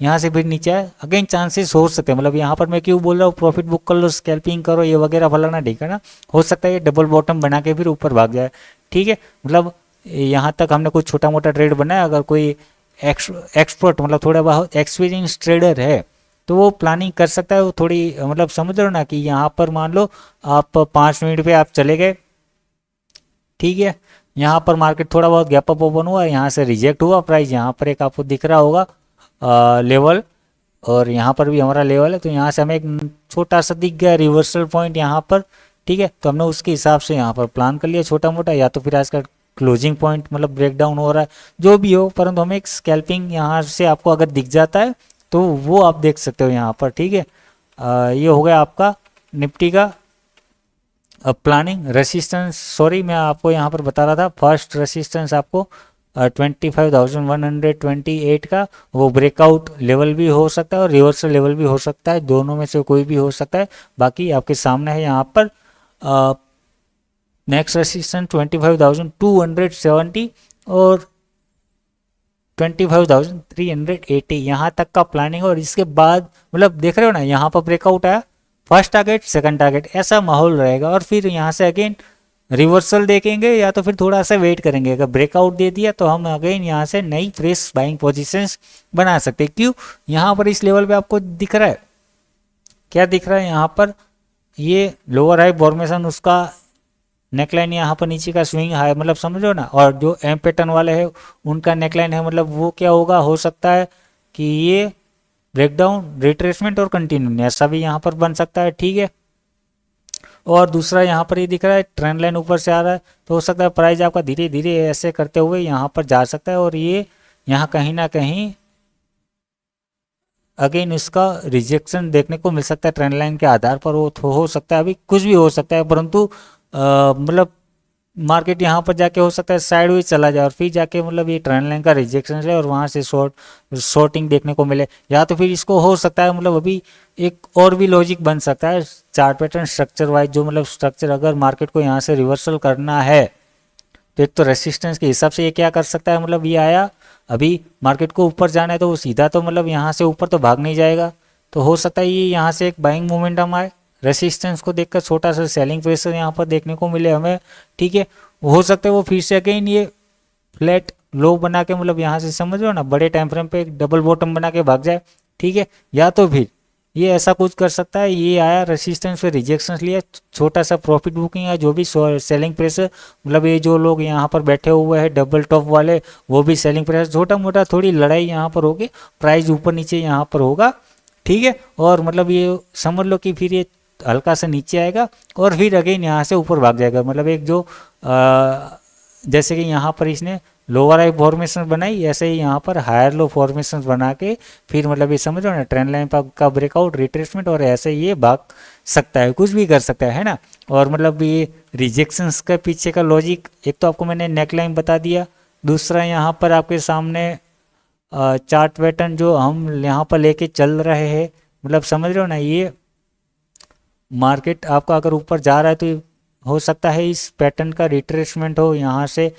यहाँ से फिर नीचे आया, अगेन चांसेस हो सकते हैं, मतलब यहाँ पर मैं क्यों बोल रहा हूँ प्रॉफिट बुक कर लो, स्कैल्पिंग करो ये वगैरह फलाना ठीक है ना, हो सकता है ये डबल बॉटम बना के फिर ऊपर भाग जाए, ठीक है। मतलब यहाँ तक हमने कुछ छोटा मोटा ट्रेड बनाया, अगर कोई एक्सपर्ट मतलब थोड़ा बहुत एक्सपीरियंस ट्रेडर है तो वो प्लानिंग कर सकता है, वो थोड़ी मतलब समझ लो ना कि यहाँ पर मान लो आप 5 मिनट पे आप चले गए, ठीक है, यहाँ पर मार्केट थोड़ा बहुत गैप अप ओपन हुआ, यहाँ से रिजेक्ट हुआ प्राइस, यहाँ पर एक आपको दिख रहा होगा लेवल, और यहाँ पर भी हमारा लेवल है, तो यहाँ से हमें एक छोटा सा दिख गया रिवर्सल पॉइंट यहाँ पर, ठीक है। तो हमने उसके हिसाब से यहाँ पर प्लान कर लिया छोटा मोटा, या तो फिर आज का क्लोजिंग पॉइंट मतलब ब्रेकडाउन हो रहा है जो भी हो, परंतु हमें एक स्कैल्पिंग यहाँ से आपको अगर दिख जाता है तो वो आप देख सकते हो यहाँ पर, ठीक है। ये हो गया आपका निफ्टी का प्लानिंग। रेसिस्टेंस, सॉरी मैं आपको यहाँ पर बता रहा था, फर्स्ट रेसिस्टेंस आपको 25,128 का, वो ब्रेकआउट लेवल भी हो सकता है और रिवर्सल लेवल भी हो सकता है, दोनों में से कोई भी हो सकता है। बाकी आपके सामने है यहाँ पर नेक्स्ट रेसिस्टेंस 25,270 और 25,380 यहाँ तक का प्लानिंग। और इसके बाद मतलब देख रहे हो ना, यहाँ पर ब्रेकआउट आया, फर्स्ट टारगेट सेकंड टारगेट, ऐसा माहौल रहेगा। और फिर यहाँ से अगेन रिवर्सल देखेंगे या तो फिर थोड़ा सा वेट करेंगे। अगर ब्रेकआउट दे दिया तो हम अगेन यहाँ से नई फ्रेश बाइंग पोजीशंस बना सकते हैं। क्यों, यहाँ पर इस लेवल पे आपको दिख रहा है, क्या दिख रहा है यहाँ पर, ये लोअर हाई फॉर्मेशन, उसका नेकलाइन यहाँ पर नीचे का स्विंग हाई, मतलब समझो ना। और जो एम पैटर्न वाले है उनका नेकलाइन है, मतलब वो क्या होगा, हो सकता है कि ये ब्रेकडाउन, रिट्रेसमेंट और कंटिन्यू ऐसा भी यहाँ पर बन सकता है। ठीक है, और दूसरा यहाँ पर ये दिख रहा है ट्रेंड लाइन ऊपर से आ रहा है, तो हो सकता है प्राइस आपका धीरे धीरे ऐसे करते हुए यहाँ पर जा सकता है। और ये यहाँ कहीं ना कहीं अगेन इसका रिजेक्शन देखने को मिल सकता है ट्रेंड लाइन के आधार पर। वो हो सकता है, अभी कुछ भी हो सकता है, परंतु मतलब मार्केट यहाँ पर जाके हो सकता है साइडवेज चला जाए और फिर जाके मतलब ये ट्रेंड लाइन का रिजेक्शन है और वहाँ से शॉर्टिंग देखने को मिले। या तो फिर इसको हो सकता है मतलब अभी एक और भी लॉजिक बन सकता है चार्ट पैटर्न स्ट्रक्चर वाइज, जो मतलब स्ट्रक्चर अगर मार्केट को यहाँ से रिवर्सल करना है तो एक तो रेसिस्टेंस के हिसाब से ये क्या कर सकता है, मतलब ये आया, अभी मार्केट को ऊपर जाना है तो वो सीधा तो मतलब यहाँ से ऊपर तो भाग नहीं जाएगा, तो हो सकता है ये यहाँ से एक बाइंग मोमेंटम आए, रेसिस्टेंस को देखकर छोटा सा सेलिंग प्रेशर यहाँ पर देखने को मिले हमें। ठीक है, हो सकता है वो फिर से अगेन ये फ्लैट लो बना के मतलब यहाँ से समझ लो ना बड़े टाइम फ्रेम पे एक डबल बॉटम बना के भाग जाए। ठीक है, या तो फिर ये ऐसा कुछ कर सकता है, ये आया रेसिस्टेंस पे रिजेक्शन लिया, छोटा सा प्रॉफिट बुकिंग है, जो भी सेलिंग प्रेशर, मतलब ये जो लोग यहाँ पर बैठे हुए हैं डबल टॉप वाले, वो भी सेलिंग प्रेशर, छोटा मोटा थोड़ी लड़ाई यहाँ पर होगी, प्राइस ऊपर नीचे यहाँ पर होगा। ठीक है, और मतलब ये समझ लो कि फिर ये हल्का सा नीचे आएगा और फिर अगेन यहाँ से ऊपर भाग जाएगा। मतलब एक जो जैसे कि यहाँ पर इसने लोअर हाई फॉर्मेशन बनाई, ऐसे ही यहाँ पर हायर लो फॉर्मेशन बना के फिर मतलब ये समझो ना ट्रेंड लाइन का ब्रेकआउट, रिट्रेसमेंट, और ऐसे ये भाग सकता है, कुछ भी कर सकता है ना। और मतलब ये रिजेक्शंस के पीछे का लॉजिक, एक तो आपको मैंने नेक लाइन बता दिया, दूसरा यहाँ पर आपके सामने चार्ट पैटर्न जो हम यहाँ पर लेके चल रहे हैं, मतलब समझ रहे हो ना, ये मार्केट आपका अगर ऊपर जा रहा है तो हो सकता है इस पैटर्न का रिट्रेसमेंट हो, यहाँ से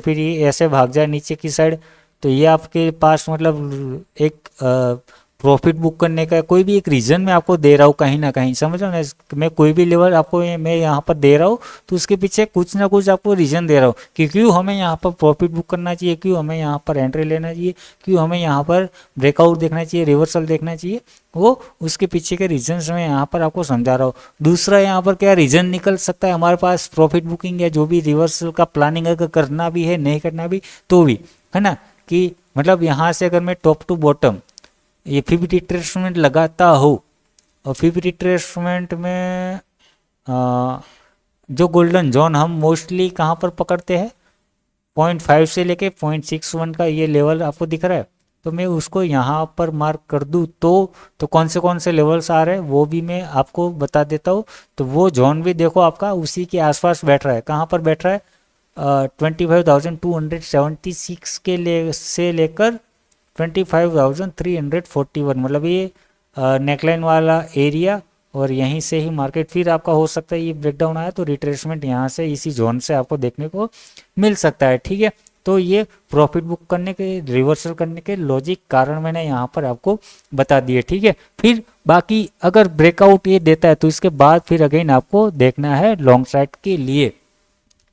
फिर ये ऐसे भाग जाए नीचे की साइड, तो ये आपके पास मतलब एक प्रॉफिट बुक करने का कोई भी एक रीज़न मैं आपको दे रहा हूँ कहीं ना कहीं, समझ रहे हो ना, मैं कोई भी लेवल आपको मैं यहाँ पर दे रहा हूँ तो उसके पीछे कुछ ना कुछ आपको रीज़न दे रहा हूँ कि क्यों हमें यहाँ पर प्रॉफिट बुक करना चाहिए, क्यों हमें यहाँ पर एंट्री लेना चाहिए, क्यों हमें यहाँ पर ब्रेकआउट देखना चाहिए, रिवर्सल देखना चाहिए, वो उसके पीछे के रीजंस मैं यहाँ पर आपको समझा रहा हूँ। दूसरा यहाँ पर क्या रीज़न निकल सकता है हमारे पास प्रॉफिट बुकिंग या जो भी रिवर्सल का प्लानिंग अगर करना भी है नहीं करना भी तो भी है ना, कि मतलब यहाँ से अगर मैं टॉप टू बॉटम ये 50 रिट्रेसमेंट लगाता हो और 50 रिट्रेसमेंट में जो गोल्डन जोन हम मोस्टली कहाँ पर पकड़ते हैं 0.5 से लेके 0.61 का ये लेवल आपको दिख रहा है, तो मैं उसको यहाँ पर मार्क कर दूँ तो कौन से लेवल्स आ रहे हैं वो भी मैं आपको बता देता हूँ। तो वो जोन भी देखो आपका उसी के आसपास बैठ रहा है, कहाँ पर बैठ रहा है 25,276 के से लेकर 25,341, मतलब ये नेकलाइन वाला एरिया, और यहीं से ही मार्केट फिर आपका हो सकता है ये ब्रेकडाउन आया तो रिट्रेसमेंट यहाँ से इसी जोन से आपको देखने को मिल सकता है। ठीक है, तो ये प्रॉफिट बुक करने के, रिवर्सल करने के लॉजिक कारण मैंने यहाँ पर आपको बता दिए। ठीक है, फिर बाकी अगर ब्रेकआउट ये देता है तो इसके बाद फिर अगेन आपको देखना है लॉन्ग साइड के लिए।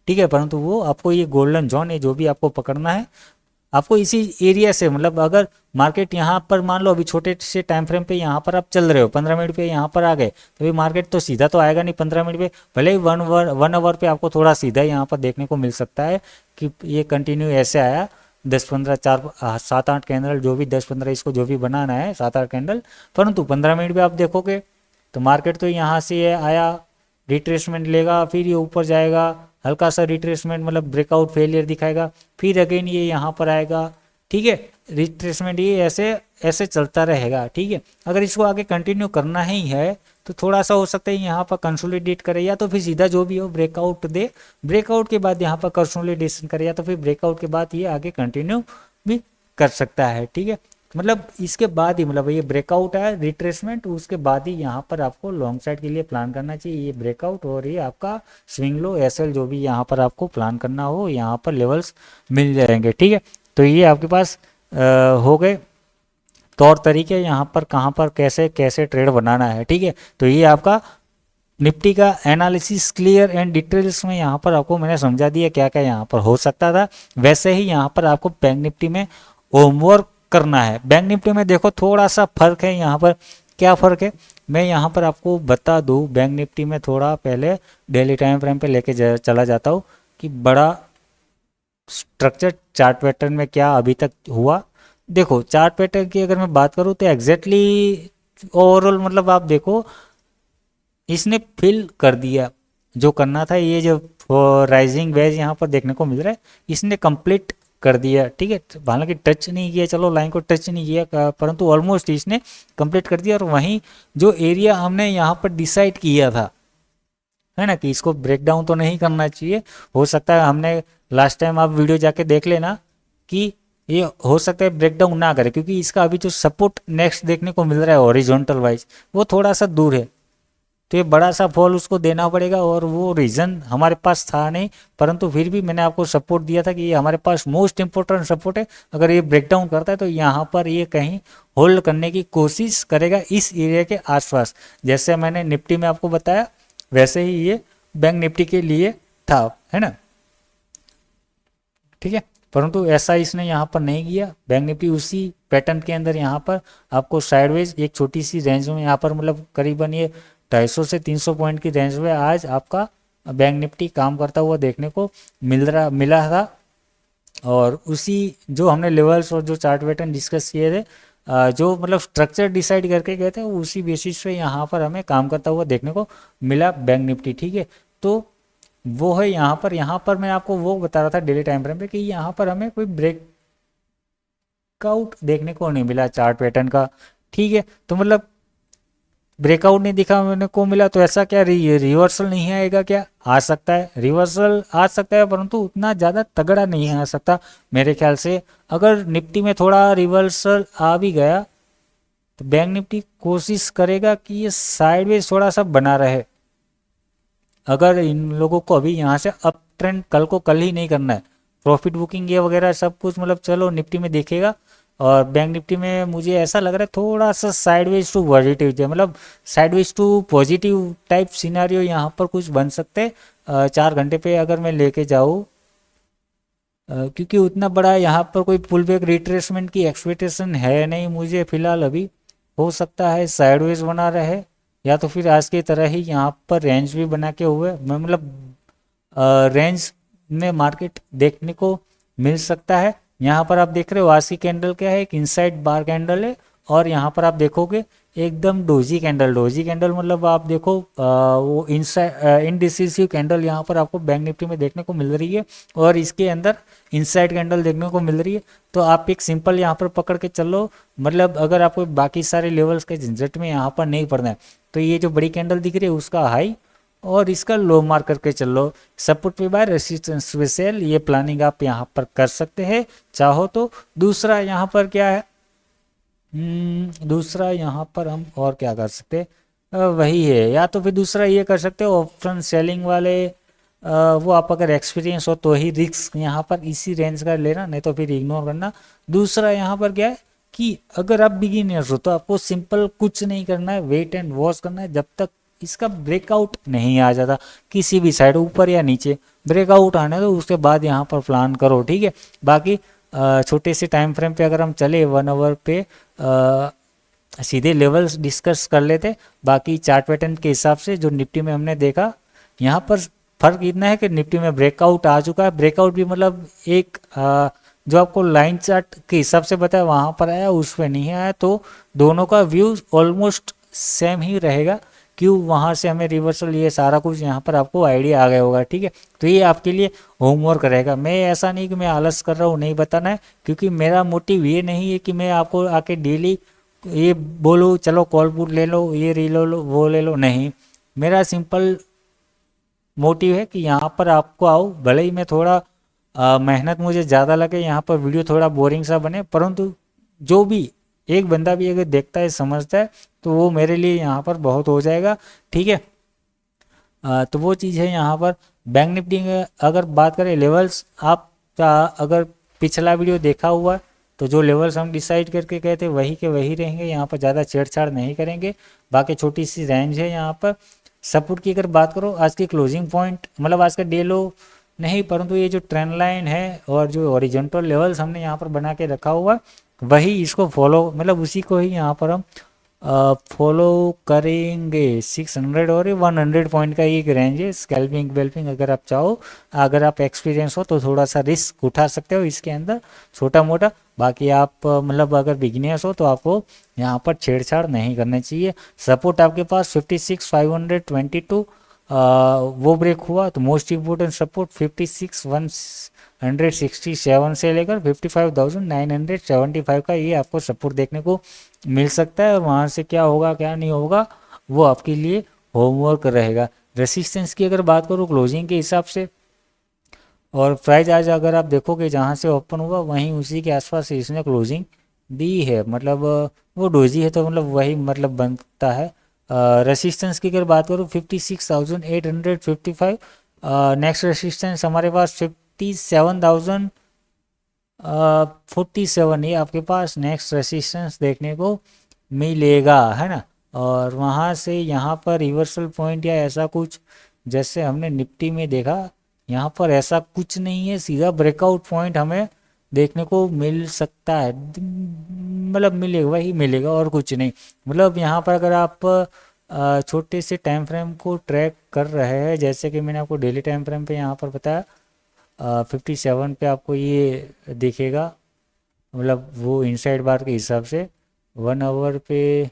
ठीक है, परंतु वो आपको ये गोल्डन जोन है जो भी आपको पकड़ना है आपको इसी एरिया से, मतलब अगर मार्केट यहाँ पर मान लो अभी छोटे से टाइम फ्रेम पे यहाँ पर आप चल रहे हो 15 मिनट पे यहाँ पर आ गए तो ये मार्केट तो सीधा तो आएगा नहीं 15 मिनट पे, भले ही 1 आवर पे आपको थोड़ा सीधा यहाँ पर देखने को मिल सकता है कि ये कंटिन्यू ऐसे आया 10-15 7-8 कैंडल, जो भी 10-15 इसको जो भी बनाना है 7-8 कैंडल, परंतु 15 मिनट पे आप देखोगे तो मार्केट तो यहाँ से आया, रिट्रेसमेंट लेगा, फिर ये ऊपर जाएगा, हल्का सा रिट्रेसमेंट मतलब ब्रेकआउट फेलियर दिखाएगा, फिर अगेन ये यहाँ पर आएगा। ठीक है, रिट्रेसमेंट ये ऐसे चलता रहेगा। ठीक है, अगर इसको आगे कंटिन्यू करना ही है तो थोड़ा सा हो सकता है यहाँ पर कंसोलिडेट करे या तो फिर सीधा जो भी हो ब्रेकआउट दे, ब्रेकआउट के बाद यहाँ पर कंसोलिडेशन करे या तो फिर ब्रेकआउट के बाद ये आगे कंटिन्यू भी कर सकता है। ठीक है, मतलब इसके बाद ही, मतलब ये ब्रेकआउट है रिट्रेसमेंट, उसके बाद ही यहाँ पर आपको लॉन्ग साइड के लिए प्लान करना चाहिए। ये ब्रेकआउट और ये आपका स्विंग लो एसएल जो भी यहाँ पर आपको प्लान करना हो, यहाँ पर लेवल्स मिल जाएंगे, ठीक है। तो ये आपके पास हो गए तौर तरीके यहाँ पर कहाँ पर कैसे कैसे ट्रेड बनाना है, ठीक है। तो ये आपका निफ्टी का एनालिसिस क्लियर एंड डिटेल्स में यहाँ पर आपको मैंने समझा दिया क्या क्या यहाँ पर हो सकता था। वैसे ही यहाँ पर आपको बैंक निफ्टी में होमवर्क करना है। बैंक निफ्टी में देखो थोड़ा सा फर्क है यहाँ पर। क्या फर्क है मैं यहाँ पर आपको बता दूँ। बैंक निफ्टी में थोड़ा पहले डेली टाइम फ्रेम पे लेके चला जाता हूँ कि बड़ा स्ट्रक्चर चार्ट पैटर्न में क्या अभी तक हुआ। देखो चार्ट पैटर्न की अगर मैं बात करूँ तो एग्जैक्टली ओवरऑल मतलब आप देखो इसने फिल कर दिया जो करना था। ये जो राइजिंग वेज यहाँ पर देखने को मिल रहा है इसने कंप्लीट कर दिया, ठीक है। हालांकि टच नहीं किया, चलो लाइन को टच नहीं किया, परंतु ऑलमोस्ट इसने कंप्लीट कर दिया। और वहीं जो एरिया हमने यहाँ पर डिसाइड किया था, है ना, कि इसको ब्रेक डाउन तो नहीं करना चाहिए, हो सकता है हमने लास्ट टाइम आप वीडियो जाके देख लेना कि ये हो सकता है ब्रेक डाउन ना करे, क्योंकि इसका अभी जो सपोर्ट नेक्स्ट देखने को मिल रहा है हॉरिजॉन्टल वाइज वो थोड़ा सा दूर है। तो ये बड़ा सा फॉल उसको देना पड़ेगा, और वो रीज़न हमारे पास था नहीं, परंतु फिर भी मैंने आपको सपोर्ट दिया था कि ये हमारे पास मोस्ट इंपॉर्टेंट सपोर्ट है। अगर ये ब्रेक डाउन करता है तो यहाँ पर ये कहीं होल्ड करने की कोशिश करेगा इस एरिया के आसपास। जैसे मैंने निफ्टी में आपको बताया वैसे ही ये बैंक निफ्टी के लिए था, है ना, ठीक है। परंतु ऐसा इसने यहाँ पर नहीं किया। बैंक निफ्टी उसी पैटर्न के अंदर यहाँ पर आपको साइडवेज एक छोटी सी रेंज में यहाँ पर मतलब करीबन ये 250 से 300 पॉइंट की रेंज में आज आपका बैंक निफ्टी काम करता हुआ देखने को मिला था। और उसी जो हमने लेवल्स और जो चार्ट पैटर्न डिस्कस किए थे, जो मतलब स्ट्रक्चर डिसाइड करके गए थे, उसी बेसिस पे यहाँ पर हमें काम करता हुआ देखने को मिला बैंक निफ्टी, ठीक है। तो वो है यहाँ पर मैं आपको वो बता रहा था डेली टाइम फ्रेम पे कि यहाँ पर हमें कोई ब्रेकआउट देखने को नहीं मिला चार्ट पैटर्न का, ठीक है। तो मतलब ब्रेकआउट नहीं दिखा मैंने को मिला, तो ऐसा क्या रिवर्सल नहीं आएगा क्या? आ सकता है, रिवर्सल आ सकता है, परंतु उतना ज़्यादा तगड़ा नहीं आ सकता मेरे ख्याल से। अगर निफ्टी में थोड़ा रिवर्सल आ भी गया तो बैंक निफ्टी कोशिश करेगा कि ये साइडवेज थोड़ा सा बना रहे। अगर इन लोगों को अभी यहाँ से अप ट्रेंड कल को कल ही नहीं करना है, प्रॉफिट बुकिंग ये वगैरह सब कुछ मतलब चलो निफ्टी में देखेगा। और बैंक निफ्टी में मुझे ऐसा लग रहा है थोड़ा सा साइडवेज टू पॉजिटिव है, मतलब sideways to positive type scenario यहाँ पर कुछ बन सकते हैं 4 घंटे पे अगर मैं लेके जाऊँ, क्योंकि उतना बड़ा यहाँ पर कोई पुल बैक रिट्रेसमेंट की एक्सपेक्टेशन है नहीं मुझे फिलहाल अभी। हो सकता है साइडवेज बना रहे, या तो फिर आज की तरह ही यहाँ पर रेंज भी बना के हुए मैं मतलब रेंज में मार्केट देखने को मिल सकता है। यहाँ पर आप देख रहे हो आज की कैंडल क्या है, एक इनसाइड बार कैंडल है, और यहाँ पर आप देखोगे एकदम डोजी कैंडल। डोजी कैंडल मतलब आप देखो वो इनसाइड इनडिसिसिव कैंडल यहाँ पर आपको बैंक निफ्टी में देखने को मिल रही है, और इसके अंदर इनसाइड कैंडल देखने को मिल रही है। तो आप एक सिंपल यहाँ पर पकड़ के चलो, मतलब अगर आपको बाकी सारे लेवल्स के झंझट में यहाँ पर नहीं पड़ना है तो ये जो बड़ी कैंडल दिख रही है उसका हाई और इसका लो मार्क करके चल लो। सपोर्ट पे बाय, रेसिस्टेंस पे सेल, ये प्लानिंग आप यहाँ पर कर सकते हैं चाहो तो। दूसरा यहाँ पर क्या है, दूसरा यहाँ पर हम और क्या कर सकते हैं, वही है, या तो फिर दूसरा ये कर सकते हो ऑप्शन सेलिंग वाले, वो आप अगर एक्सपीरियंस हो तो ही रिस्क यहाँ पर इसी रेंज का लेना, नहीं तो फिर इग्नोर करना। दूसरा यहाँ पर क्या है कि अगर आप बिगिनर्स हो तो आपको सिंपल कुछ नहीं करना है, वेट एंड वॉच करना है जब तक इसका ब्रेकआउट नहीं आ जाता किसी भी साइड, ऊपर या नीचे ब्रेकआउट आने दो, उसके बाद यहाँ पर प्लान करो, ठीक है। बाकी छोटे से टाइम फ्रेम पे अगर हम चले 1 आवर पे सीधे लेवल्स डिस्कस कर लेते। बाकी चार्ट पैटर्न के हिसाब से जो निफ्टी में हमने देखा, यहाँ पर फर्क इतना है कि निफ्टी में ब्रेकआउट आ चुका है। ब्रेकआउट भी मतलब एक जो आपको लाइन चार्ट के हिसाब से बताया वहाँ पर आया, उस पर नहीं आया, तो दोनों का व्यू ऑलमोस्ट सेम ही रहेगा। क्यों, वहाँ से हमें रिवर्सल, ये सारा कुछ यहाँ पर आपको आइडिया आ गया होगा, ठीक है। तो ये आपके लिए होमवर्क रहेगा। मैं ऐसा नहीं कि मैं आलस कर रहा हूँ नहीं बताना है, क्योंकि मेरा मोटिव ये नहीं है कि मैं आपको आके डेली ये बोलो चलो कॉल पुट ले लो, ये री लो वो ले लो, नहीं। मेरा सिंपल मोटिव है कि यहाँ पर आपको आओ, भले ही मैं थोड़ा मेहनत मुझे ज़्यादा लगे, यहाँ पर वीडियो थोड़ा बोरिंग सा बने, परंतु जो भी एक बंदा भी अगर देखता है समझता है तो वो मेरे लिए यहाँ पर बहुत हो जाएगा, ठीक है। तो वो चीज़ है यहाँ पर। बैंक निफ्टी में अगर बात करें लेवल्स, आप अगर पिछला वीडियो देखा हुआ है तो जो लेवल्स हम डिसाइड करके गए थे वही के वही रहेंगे, यहाँ पर ज़्यादा छेड़छाड़ नहीं करेंगे। बाकी छोटी सी रेंज है यहाँ पर। सपोर्ट की अगर बात करो, आज की क्लोजिंग पॉइंट मतलब आज का डे लो नहीं, परंतु ये जो ट्रेंड लाइन है और जो ओरिजेंटल लेवल्स हमने यहाँ पर बना के रखा हुआ है वही इसको फॉलो, मतलब उसी को ही यहाँ पर हम फॉलो करेंगे। 600 और 100 पॉइंट का एक रेंज है। स्कैल्पिंग वेल्पिंग अगर आप चाहो, अगर आप एक्सपीरियंस हो तो थोड़ा सा रिस्क उठा सकते हो इसके अंदर छोटा मोटा। बाकी आप मतलब अगर बिगिनर्स हो तो आपको यहाँ पर छेड़छाड़ नहीं करनी चाहिए। सपोर्ट आपके पास 56,522 वो ब्रेक हुआ तो मोस्ट इम्पोर्टेंट सपोर्ट 56,167 से लेकर 55,975 का ये आपको सपोर्ट देखने को मिल सकता है। और वहाँ से क्या होगा क्या नहीं होगा वो आपके लिए होमवर्क रहेगा। रेसिस्टेंस की अगर बात करूँ क्लोजिंग के हिसाब से और प्राइस आज अगर आप देखोगे जहाँ से ओपन हुआ वहीं उसी के आसपास इसने क्लोजिंग दी है, मतलब वो डोजी है तो मतलब वही मतलब बनता है। रेसिस्टेंस की अगर बात करूँ 56,855, नेक्स्ट रेसिस्टेंस हमारे पास 57,047, ये आपके पास नेक्स्ट रेसिस्टेंस देखने को मिलेगा, है ना। और वहाँ से यहाँ पर रिवर्सल पॉइंट या ऐसा कुछ जैसे हमने निफ्टी में देखा, यहाँ पर ऐसा कुछ नहीं है, सीधा ब्रेकआउट पॉइंट हमें देखने को मिल सकता है, मतलब मिलेगा वही मिलेगा और कुछ नहीं। मतलब यहाँ पर अगर आप छोटे से टाइम फ्रेम को ट्रैक कर रहे हैं, जैसे कि मैंने आपको डेली टाइम फ्रेम पे यहाँ पर बताया 57 पे आपको ये दिखेगा, मतलब वो इनसाइड बार के हिसाब से 1 आवर पे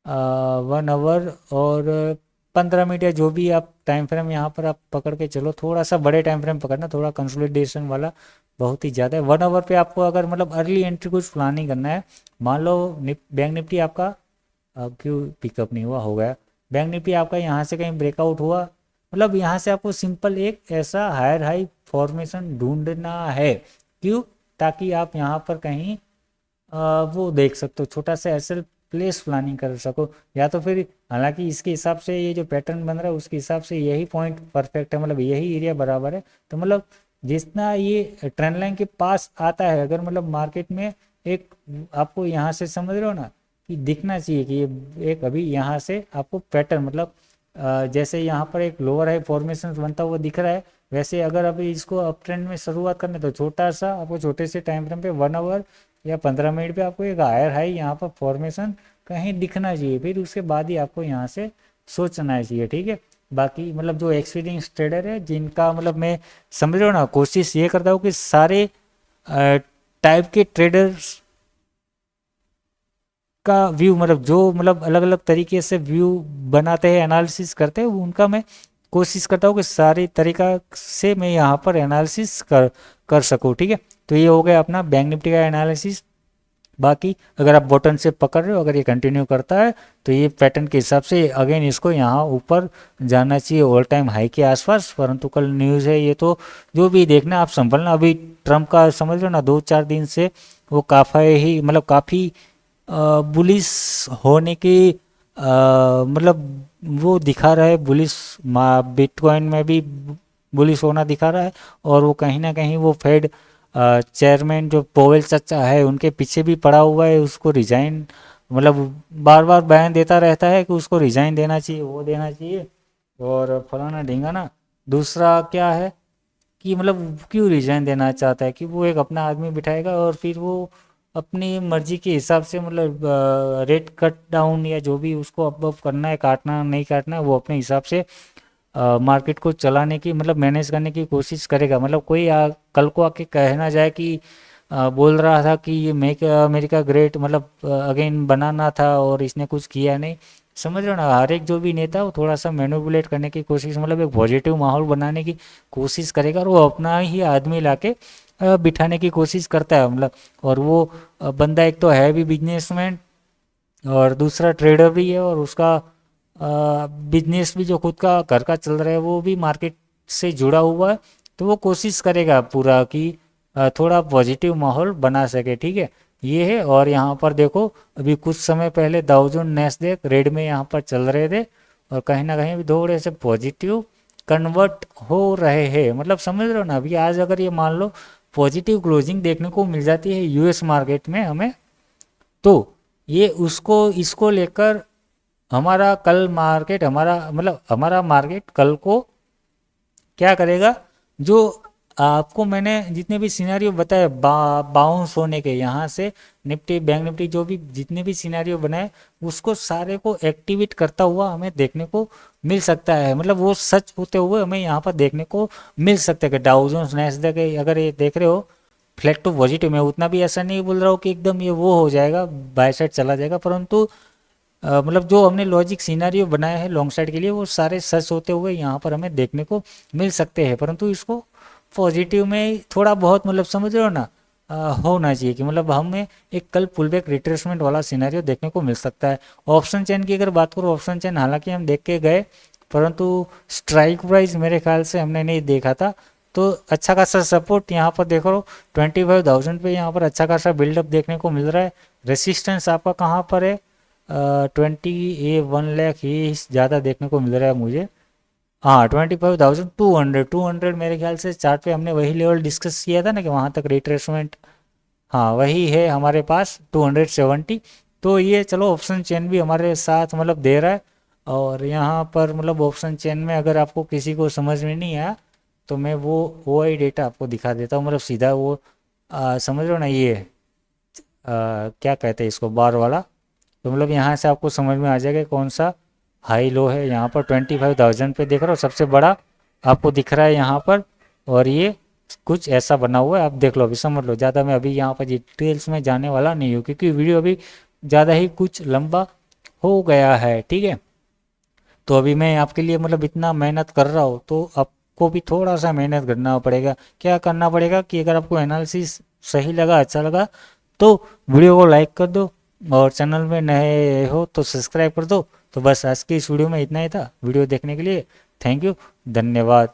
1 आवर और 15 मिनट या जो भी आप टाइम फ्रेम यहाँ पर आप पकड़ के चलो, थोड़ा सा बड़े टाइम फ्रेम पकड़ना, थोड़ा कंसोलिडेशन वाला बहुत ही ज़्यादा है। 1 आवर पे आपको अगर मतलब अर्ली एंट्री कुछ प्लानिंग करना है, मान लो बैंक निफ्टी आपका क्यों पिकअप नहीं हुआ, हो गया। बैंक निफ्टी आपका यहाँ से कहीं ब्रेकआउट हुआ, मतलब यहाँ से आपको सिंपल एक ऐसा हायर हाई फॉर्मेशन ढूंढना है, क्यों, ताकि आप यहाँ पर कहीं वो देख सकते हो, छोटा सा ऐसे प्लेस प्लानिंग कर सको। या तो फिर हालांकि इसके हिसाब से ये जो पैटर्न बन रहा है उसके हिसाब से यही पॉइंट परफेक्ट है, मतलब यही एरिया बराबर है। तो मतलब जितना ये ट्रेंड लाइन के पास आता है, अगर मतलब मार्केट में एक आपको यहाँ से समझ रहे हो ना कि दिखना चाहिए कि ये एक अभी यहाँ से आपको पैटर्न मतलब जैसे यहाँ पर एक लोअर हाई फॉर्मेशन बनता हुआ दिख रहा है, वैसे अगर अभी इसको अप ट्रेंड में शुरुआत करने तो छोटा सा आपको छोटे से टाइम फ्रेम पे 1 आवर या 15 मिनट पे आपको एक हायर हाई यहाँ पर फॉर्मेशन कहीं दिखना चाहिए, फिर उसके बाद ही आपको यहाँ से सोचना चाहिए, ठीक है। बाकी मतलब जो एक्सपीरियंस ट्रेडर है जिनका मतलब मैं समझ रहा हूँ ना, कोशिश ये करता हूँ कि सारे टाइप के ट्रेडर्स का व्यू, मतलब जो मतलब अलग अलग तरीके से व्यू बनाते हैं एनालिसिस करते हैं, उनका मैं कोशिश करता हूँ कि सारी तरीका से मैं यहाँ पर एनालिसिस कर सकूँ, ठीक है। तो ये हो गया अपना बैंक निफ्टी का एनालिसिस। बाकी अगर आप बॉटम से पकड़ रहे हो, अगर ये कंटिन्यू करता है तो ये पैटर्न के हिसाब से अगेन इसको यहाँ ऊपर जाना चाहिए ऑल टाइम हाई के आसपास। परंतु कल न्यूज़ है ये, तो जो भी देखना आप संभलना। अभी ट्रम्प का समझ लो ना 2-4 दिन से वो काफ़ी ही मतलब काफ़ी बुलिश होने की मतलब वो दिखा रहा है, बुलिश बिटकॉइन में भी बुलिश होना दिखा रहा है। और वो कहीं ना कहीं वो फेड चेयरमैन जो पोवेल चाचा है उनके पीछे भी पड़ा हुआ है, उसको रिजाइन मतलब बार बार बयान देता रहता है कि उसको रिजाइन देना चाहिए, वो देना चाहिए और फलाना ढींगाना। दूसरा क्या है कि मतलब क्यों रिजाइन देना चाहता है कि वो एक अपना आदमी बिठाएगा और फिर वो अपनी मर्जी के हिसाब से मतलब रेट कट डाउन या जो भी उसको अप करना है, काटना नहीं काटना, वो अपने हिसाब से मार्केट को चलाने की मतलब मैनेज करने की कोशिश करेगा। मतलब कोई कल को आके कहना जाए कि बोल रहा था कि ये मेक अमेरिका ग्रेट मतलब अगेन बनाना था और इसने कुछ किया नहीं। समझ रहे हो ना, हर एक जो भी नेता वो थोड़ा सा मैनिपुलेट करने की कोशिश, मतलब एक पॉजिटिव माहौल बनाने की कोशिश करेगा और वो अपना ही आदमी लाके बिठाने की कोशिश करता है मतलब। और वो बंदा एक तो है भी बिजनेसमैन और दूसरा ट्रेडर भी है, और उसका बिजनेस भी जो खुद का घर का चल रहा है वो भी मार्केट से जुड़ा हुआ है। तो वो कोशिश करेगा पूरा कि थोड़ा पॉजिटिव माहौल बना सके, ठीक है। ये है। और यहाँ पर देखो अभी कुछ समय पहले डाउ जोन्स नैस्डैक रेड में यहाँ पर चल रहे थे और कहीं ना कहीं भी थोड़े से पॉजिटिव कन्वर्ट हो रहे हैं, मतलब समझ रहे हो ना। अभी आज अगर ये मान लो पॉजिटिव क्लोजिंग देखने को मिल जाती है यूएस मार्केट में हमें, तो ये उसको इसको लेकर हमारा कल मार्केट हमारा मतलब हमारा मार्केट कल को क्या करेगा, जो आपको मैंने जितने भी सिनेरियो बताए बाउंस होने के यहाँ से निफ्टी बैंक निफ्टी जो भी जितने भी सिनेरियो बनाए उसको सारे को एक्टिवेट करता हुआ हमें देखने को मिल सकता है, मतलब वो सच होते हुए हमें यहाँ पर देखने को मिल सकता है कि डाउ जोन्स नैस्डैक अगर ये देख रहे हो फ्लैट टू पॉजिटिव में, उतना भी ऐसा नहीं बोल रहा हूँ कि एकदम ये वो हो जाएगा बाय साइड चला जाएगा, परंतु मतलब जो हमने लॉजिक सिनेरियो बनाया है लॉन्ग साइड के लिए वो सारे सच होते हुए यहाँ पर हमें देखने को मिल सकते हैं, परंतु इसको पॉजिटिव में थोड़ा बहुत मतलब समझ रहे हो ना होना चाहिए कि मतलब हमें एक कल पुल बैक रिट्रेसमेंट वाला सिनेरियो देखने को मिल सकता है। ऑप्शन चेन की अगर बात करूँ, ऑप्शन चेन हालांकि हम देख के गए परंतु स्ट्राइक प्राइस मेरे ख्याल से हमने नहीं देखा था, तो अच्छा खासा सपोर्ट यहाँ पर देखो 25,000 पे यहाँ पर अच्छा खासा बिल्डअप देखने को मिल रहा है। रेसिस्टेंस आपका कहाँ पर है, 1 लाख ये ज़्यादा देखने को मिल रहा है मुझे। हाँ 25,200 मेरे ख्याल से चार्ट पे हमने वही लेवल डिस्कस किया था ना कि वहाँ तक रिट्रेसमेंट, हाँ वही है हमारे पास 270। तो ये चलो ऑप्शन चेन भी हमारे साथ मतलब दे रहा है। और यहाँ पर मतलब ऑप्शन चेन में अगर आपको किसी को समझ में नहीं आया तो मैं वो आई डेटा आपको दिखा देता हूँ, मतलब सीधा वो समझ लो ना ये क्या कहते हैं इसको बार वाला, तो मतलब यहाँ से आपको समझ में आ जाएगा कौन सा हाई लो है। यहाँ पर 25,000 पे देख रहे हो सबसे बड़ा आपको दिख रहा है यहाँ पर, और ये कुछ ऐसा बना हुआ है, आप देख लो अभी समझ लो। ज़्यादा मैं अभी यहाँ पर डिटेल्स में जाने वाला नहीं हूँ क्योंकि वीडियो अभी ज़्यादा ही कुछ लंबा हो गया है, ठीक है। तो अभी मैं आपके लिए मतलब इतना मेहनत कर रहा हूँ तो आपको भी थोड़ा सा मेहनत करना पड़ेगा। क्या करना पड़ेगा कि अगर आपको एनालिसिस सही लगा अच्छा लगा तो वीडियो को लाइक कर दो और चैनल में नए हो तो सब्सक्राइब कर दो। तो बस आज की इस वीडियो में इतना ही था। वीडियो देखने के लिए थैंक यू, धन्यवाद।